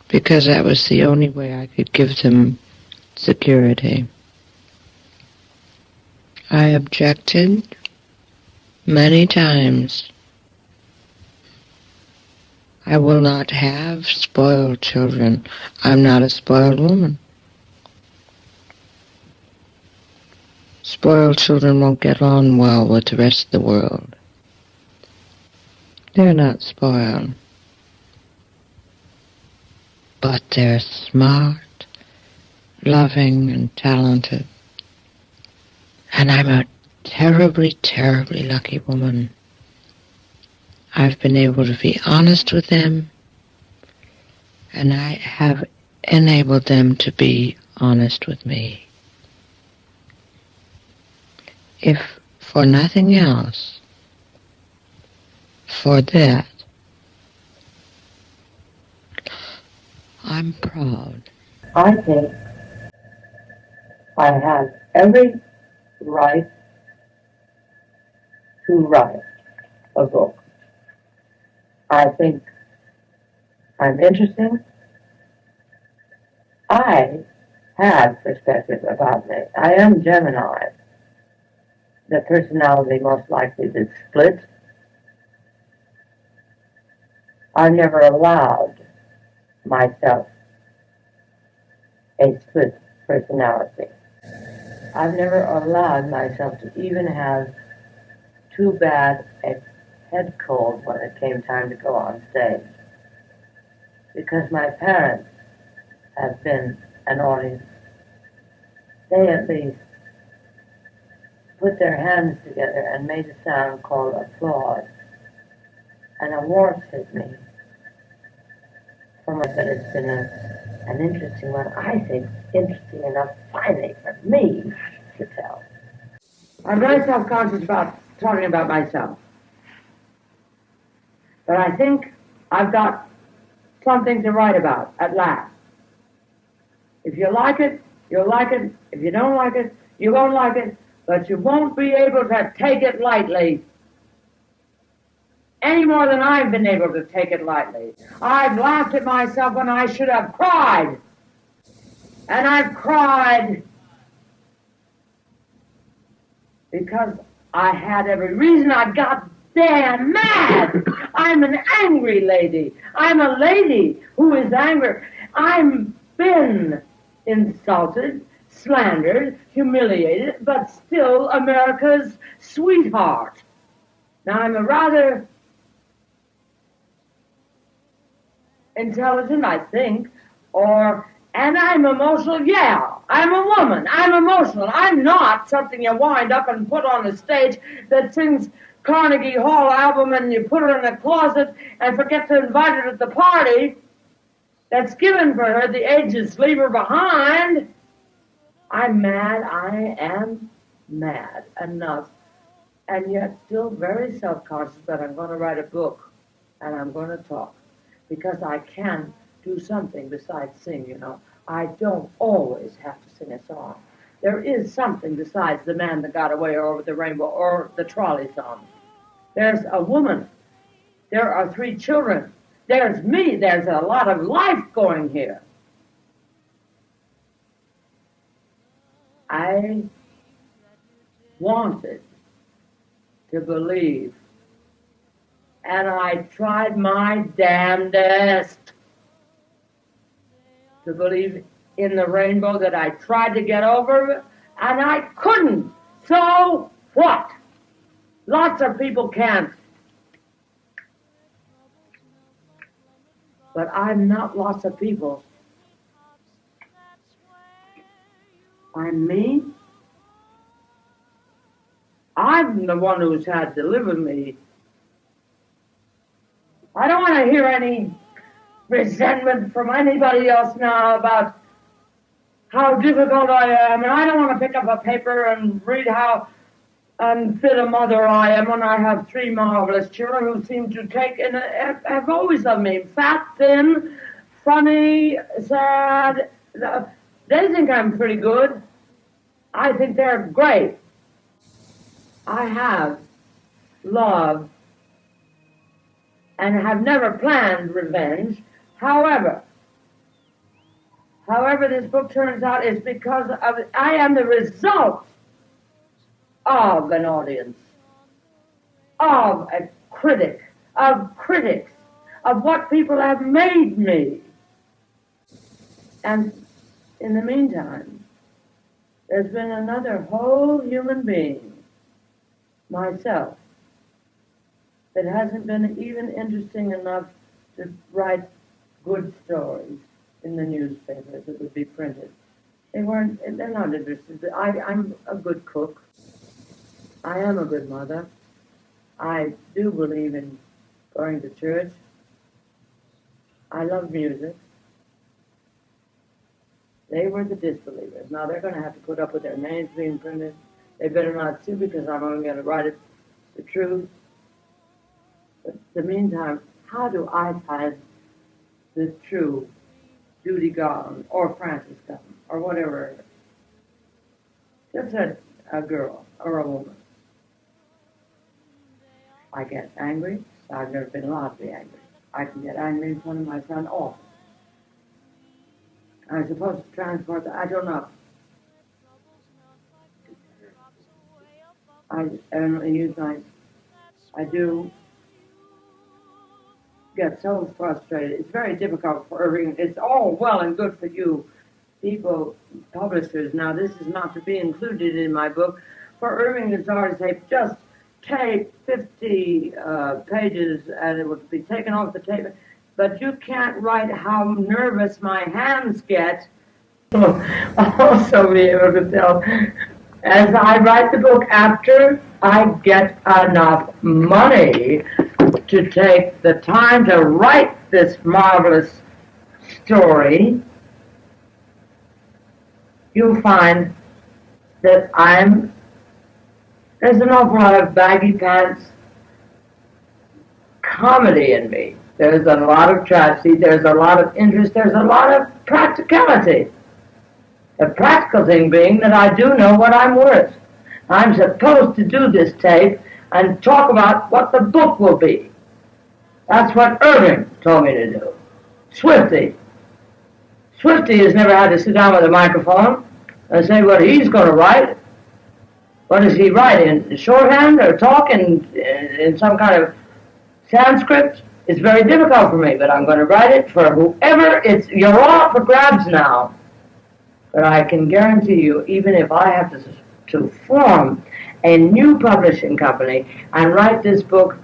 J: because that was the only way I could give them security. I objected many times. I will not have spoiled children. I'm not a spoiled woman. Spoiled children won't get on well with the rest of the world. They're not spoiled. But they're smart, loving, and talented. And I'm a terribly, terribly lucky woman. I've been able to be honest with them, and I have enabled them to be honest with me. If for nothing else, for that, I'm proud. I think I have every right to write a book. I think I'm interesting. I have perspective about me. I am Gemini, the personality most likely to split. I've never allowed myself a split personality. I've never allowed myself to even have too bad a head cold when it came time to go on stage. Because my parents have been an audience. They at least put their hands together and made a sound called applause. And a warmth hit me. But it's been an interesting one. I think interesting enough finally for me to tell. I'm very self-conscious about talking about myself. But I think I've got something to write about at last. If you like it, you'll like it. If you don't like it, you won't like it. But you won't be able to take it lightly. Any more than I've been able to take it lightly. I've laughed at myself when I should have cried. And I've cried because I had every reason. I got damn mad. I'm an angry lady. I'm a lady who is angry. I've been insulted, slandered, humiliated, but still America's sweetheart. Now, I'm a rather intelligent, I think, and I'm emotional, yeah. I'm a woman. I'm emotional. I'm not something you wind up and put on a stage that sings Carnegie Hall album and you put her in a closet and forget to invite her to the party that's given for her. The ages leave her behind. I'm mad. I am mad enough. And yet still very self-conscious that I'm going to write a book and I'm going to talk. Because I can do something besides sing, you know. I don't always have to sing a song. There is something besides The Man That Got Away or Over the Rainbow or the trolley song. There's a woman. There are 3 children. There's me. There's a lot of life going here. I wanted to believe. And I tried my damnedest to believe in the rainbow that I tried to get over, and I couldn't. So what? Lots of people can't. But I'm not lots of people. I'm me.
M: I'm the one who's had delivered me. I don't want to hear any resentment from anybody else now about how difficult I am, and I don't want to pick up a paper and read how unfit a mother I am when I have 3 marvelous children who seem to take and have always loved me. Fat, thin, funny, sad. They think I'm pretty good. I think they're great. I have love and have never planned revenge. However this book turns out is because I am the result of an audience, of a critic, of critics, of what people have made me. And in the meantime, there's been another whole human being, myself, that hasn't been even interesting enough to write good stories in the newspapers that would be printed. They're not interested. I'm a good cook. I am a good mother. I do believe in going to church. I love music. They were the disbelievers. Now they're going to have to put up with their names being printed. They better not sue because I'm only going to write it the truth. But in the meantime, how do I find the true Judy Garland or Frances Gumm or whatever? Just a girl or a woman. I get angry. I've never been allowed to be angry. I can get angry in front of my son often. I'm supposed to transport that. I don't know. I do get so frustrated. It's very difficult for Irving. It's all well and good for you people, publishers. Now, this is not to be included in my book. For Irving, it's always say, just tape 50 pages and it would be taken off the tape. But you can't write how nervous my hands get. I'll also be able to tell. As I write the book after I get enough money to take the time to write this marvelous story, you'll find that there's an awful lot of baggy pants comedy in me. There's a lot of tragedy, there's a lot of interest, there's a lot of practicality. The practical thing being that I do know what I'm worth. I'm supposed to do this tape and talk about what the book will be. That's what Irving told me to do. Swifty has never had to sit down with a microphone and say what he's going to write. What does he write, in shorthand or talk in some kind of Sanskrit? It's very difficult for me, but I'm going to write it for whoever. You're all up for grabs now. But I can guarantee you, even if I have to form a new publishing company and write this book,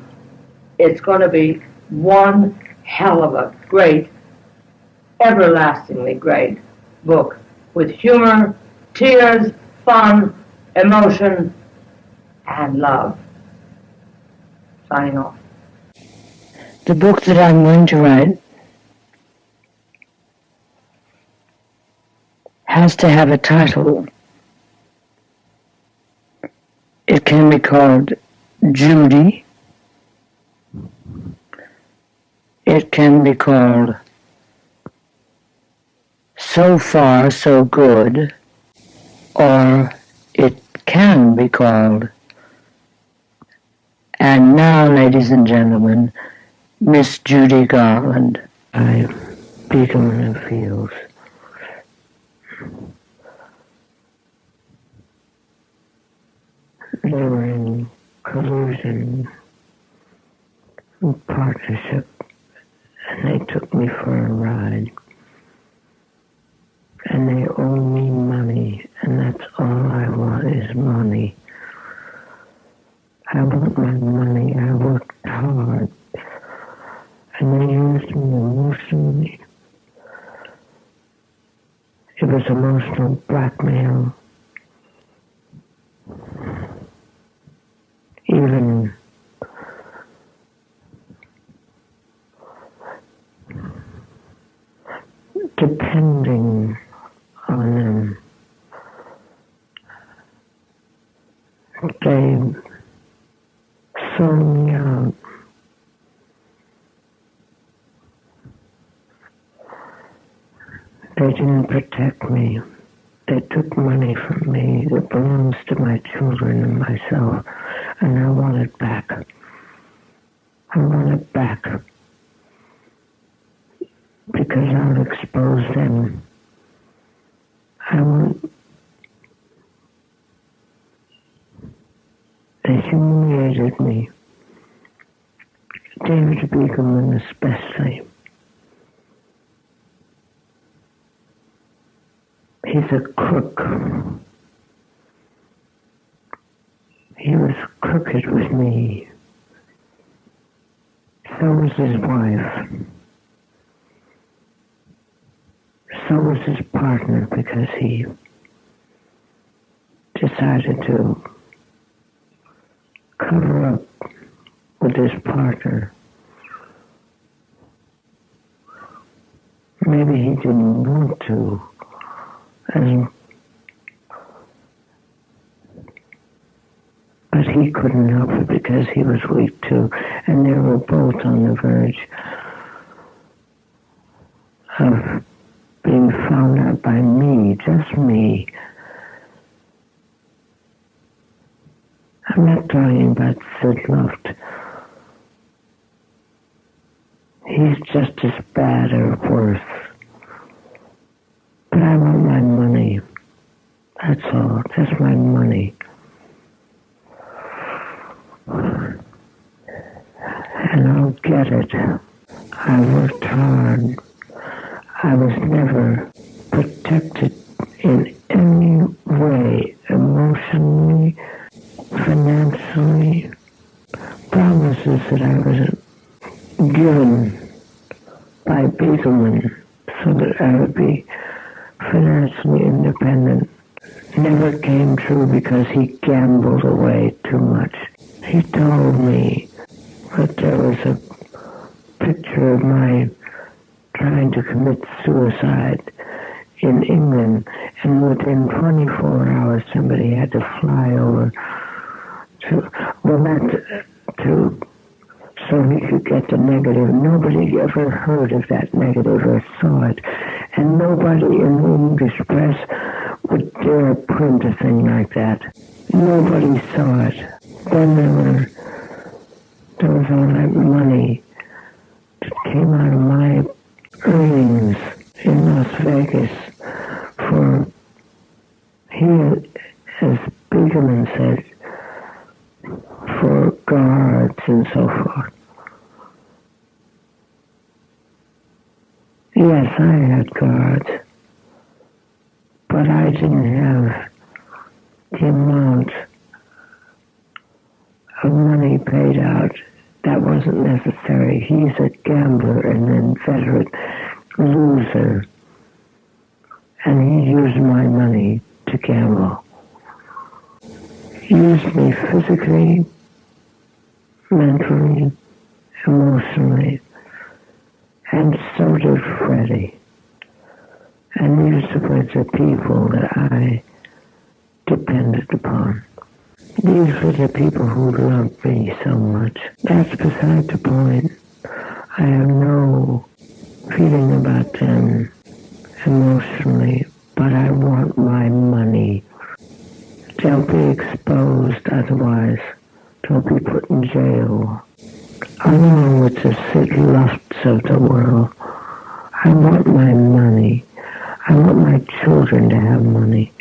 M: it's going to be one hell of a great, everlastingly great book with humor, tears, fun, emotion, and love. Signing off.
J: The book that I'm going to write has to have a title. It can be called Judy. It can be called So Far, So Good, or it can be called, and now, ladies and gentlemen, Miss Judy Garland. I beat on the fields. They were in collusion and partnership, and they took me for a ride. And they owe me money, and that's all I want is money. I want my money. I worked hard. And they used me emotionally. It was emotional blackmail.
M: depending on them. They sold me out. They didn't protect me. They took money from me that belongs to my children and myself, and I want it back. I want it back. Because I'll expose them. They humiliated me. David Begelman especially. He's a crook. He was crooked with me. So was his wife. So was his partner, because he decided to cover up with his partner. Maybe he didn't want to. But he couldn't help it because he was weak too, and they were both on the verge of being found out by me, just me. I'm not talking about Sid Luft. He's just as bad or worse. But I want my money. That's all. Just my money. And I'll get it. I worked hard. I was never protected in any way, emotionally, financially. Promises that I was given by Begelman so that I would be financially independent never came true because he gambled away too much. He told me that there was a picture of my trying to commit suicide in England, and within 24 hours somebody had to fly over so he could get the negative. Nobody ever heard of that negative or saw it, and nobody in the English press would dare print a thing like that. Nobody saw it. Then there was all that money that came out of my earnings in Las Vegas for, as Begelman said, for guards and so forth. Yes, I had guards, but I didn't have the amount of money paid out. That wasn't necessary. He's a gambler and an inveterate loser, and he used my money to gamble. He used me physically, mentally, emotionally, and so did Freddie. And these were the people that I depended upon. These were the people who loved me so much. That's beside the point. I have no feeling about them emotionally, but I want my money. They'll be exposed otherwise. They'll be put in jail. Along with the Sid Lufts of the world. I want my money. I want my children to have money.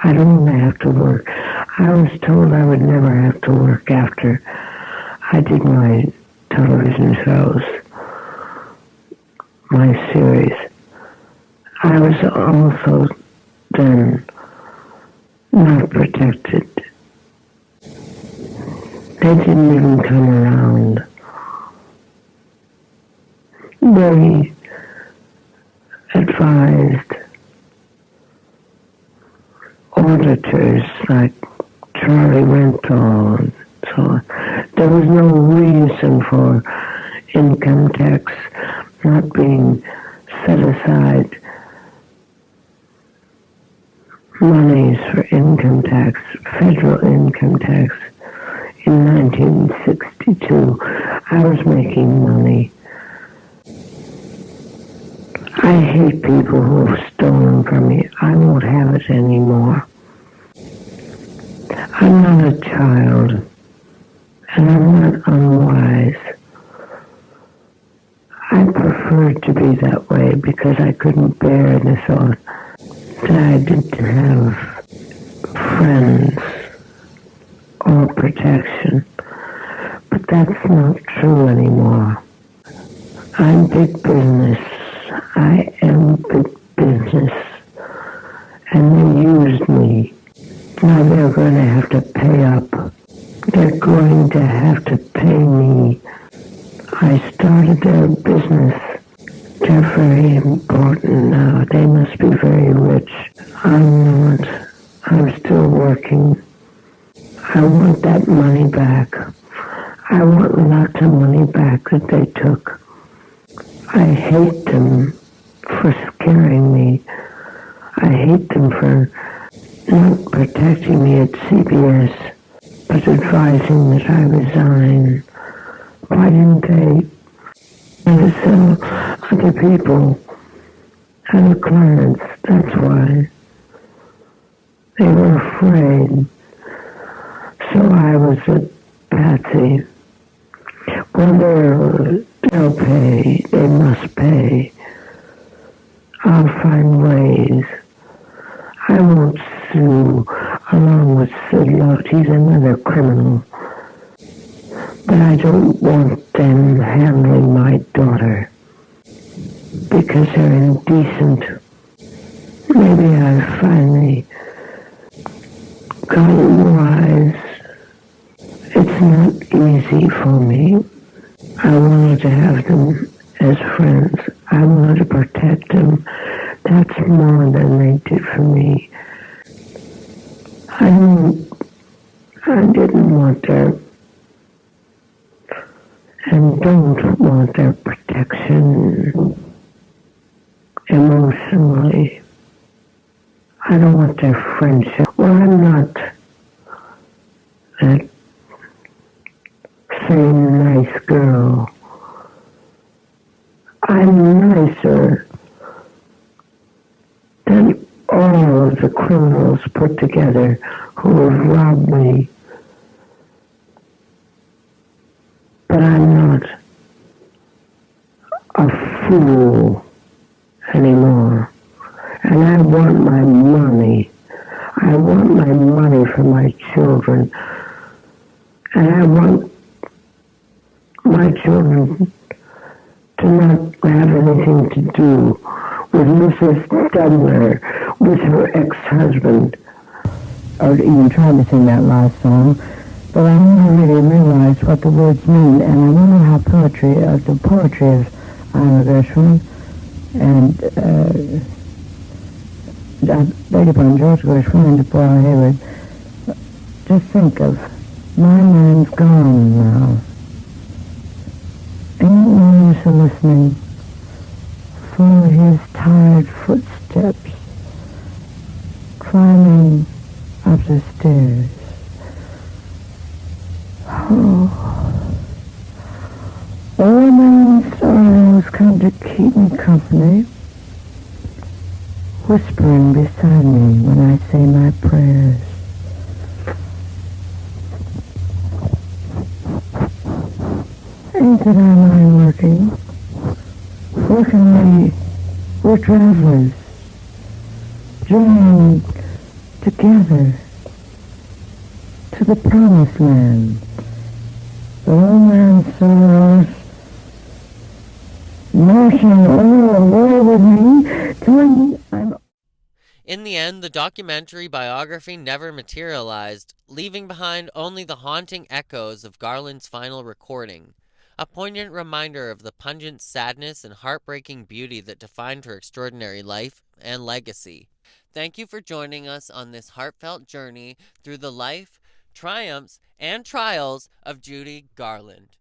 M: I don't want to have to work. I was told I would never have to work after I did my television shows, my series. I was also then not protected. They didn't even come around. They advised auditors like Charlie Renthal and so on. There was no reason for income tax not being set aside monies for income tax, federal income tax. In 1962, I was making money. I hate people who have stolen from me. I won't have it anymore. I'm not a child, and I'm not unwise. I preferred to be that way because I couldn't bear the thought that I didn't have friends or protection. But that's not true anymore. I'm big business. I am big business. And they used me. Now they're going to have to pay up. They're going to have to pay me. I started their business. They're very important now. They must be very rich. I'm not. I'm still working. I want that money back. I want lots of money back that they took. I hate them for scaring me. I hate them for not protecting me at CBS, but advising that I resign. Why didn't they sell other people, other clients? That's why. They were afraid. So I was a patsy. Well, they'll pay. They must pay. I'll find ways. I won't sue along with Sid Lott. He's another criminal. But I don't want them handling my daughter because they're indecent. Maybe I finally gotten wise. It's not easy for me. I wanted to have them as friends. I wanted to protect them. That's more than they did for me. I didn't want their, and don't want their protection emotionally. I don't want their friendship. Well, I'm not that same nice girl. I'm nicer than all of the criminals put together who have robbed me. But I'm not a fool anymore. And I want my money. I want my money for my children. And I want my children to not have anything to do with Mrs. Dudler, with her ex-husband.
F: Or even tried to sing that last song, but I never really realized what the words mean, and I wonder how the poetry of Ira Gershwin and I beg your pardon, George Gershwin and Deborah Hayward. Just think of, my man's gone now. Ain't no use of listening for his tired footsteps climbing up the stairs. Oh, old man sorrows come to keep me company, whispering beside me when I say my prayers. Ain't that I mind working? Working we're travelers, journeying together to the promised land. The old man's sorrows marching all away with me, telling I'm...
E: In the end, the documentary biography never materialized, leaving behind only the haunting echoes of Garland's final recording, a poignant reminder of the pungent sadness and heartbreaking beauty that defined her extraordinary life and legacy. Thank you for joining us on this heartfelt journey through the life, triumphs, and trials of Judy Garland.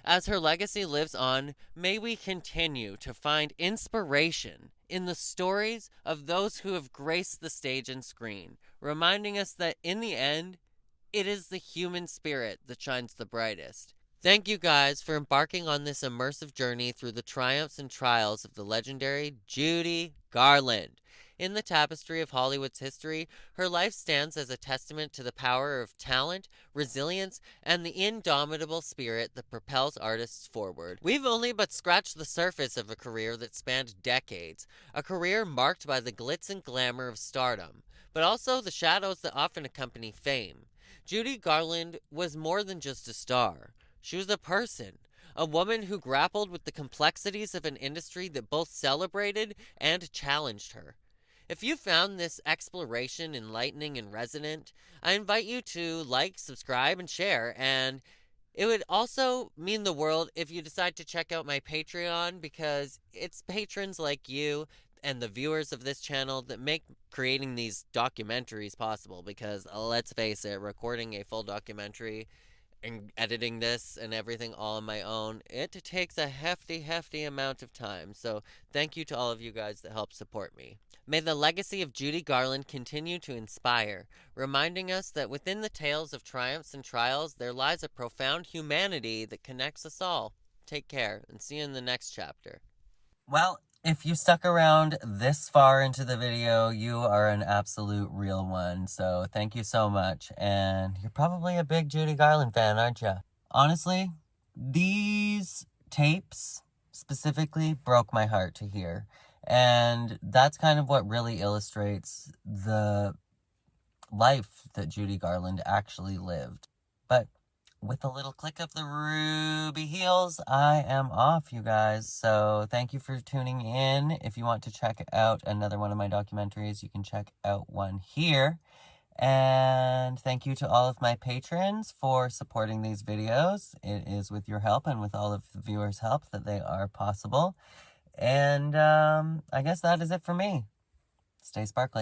E: As her legacy lives on, may we continue to find inspiration in the stories of those who have graced the stage and screen, reminding us that in the end, it is the human spirit that shines the brightest. Thank you guys for embarking on this immersive journey through the triumphs and trials of the legendary Judy Garland. In the tapestry of Hollywood's history, her life stands as a testament to the power of talent, resilience, and the indomitable spirit that propels artists forward. We've only but scratched the surface of a career that spanned decades, a career marked by the glitz and glamour of stardom, but also the shadows that often accompany fame. Judy Garland was more than just a star. She was a person, a woman who grappled with the complexities of an industry that both celebrated and challenged her. If you found this exploration enlightening and resonant, I invite you to like, subscribe, and share. And it would also mean the world if you decide to check out my Patreon, because it's patrons like you and the viewers of this channel that make creating these documentaries possible. Because let's face it, recording a full documentary and editing this and everything all on my own, it takes a hefty amount of time. So thank you to all of you guys that help support me. May the legacy of Judy Garland continue to inspire, reminding us that within the tales of triumphs and trials, there lies a profound humanity that connects us all. Take care, and see you in the next chapter. Well, if you stuck around this far into the video, you are an absolute real one. So thank you so much. And you're probably a big Judy Garland fan, aren't you? Honestly, these tapes specifically broke my heart to hear. And that's kind of what really illustrates the life that Judy Garland actually lived. But with a little click of the ruby heels, I am off, you guys. So thank you for tuning in. If you want to check out another one of my documentaries, you can check out one here. And thank you to all of my patrons for supporting these videos. It is with your help and with all of the viewers' help that they are possible. And I guess that is it for me. Stay sparkly.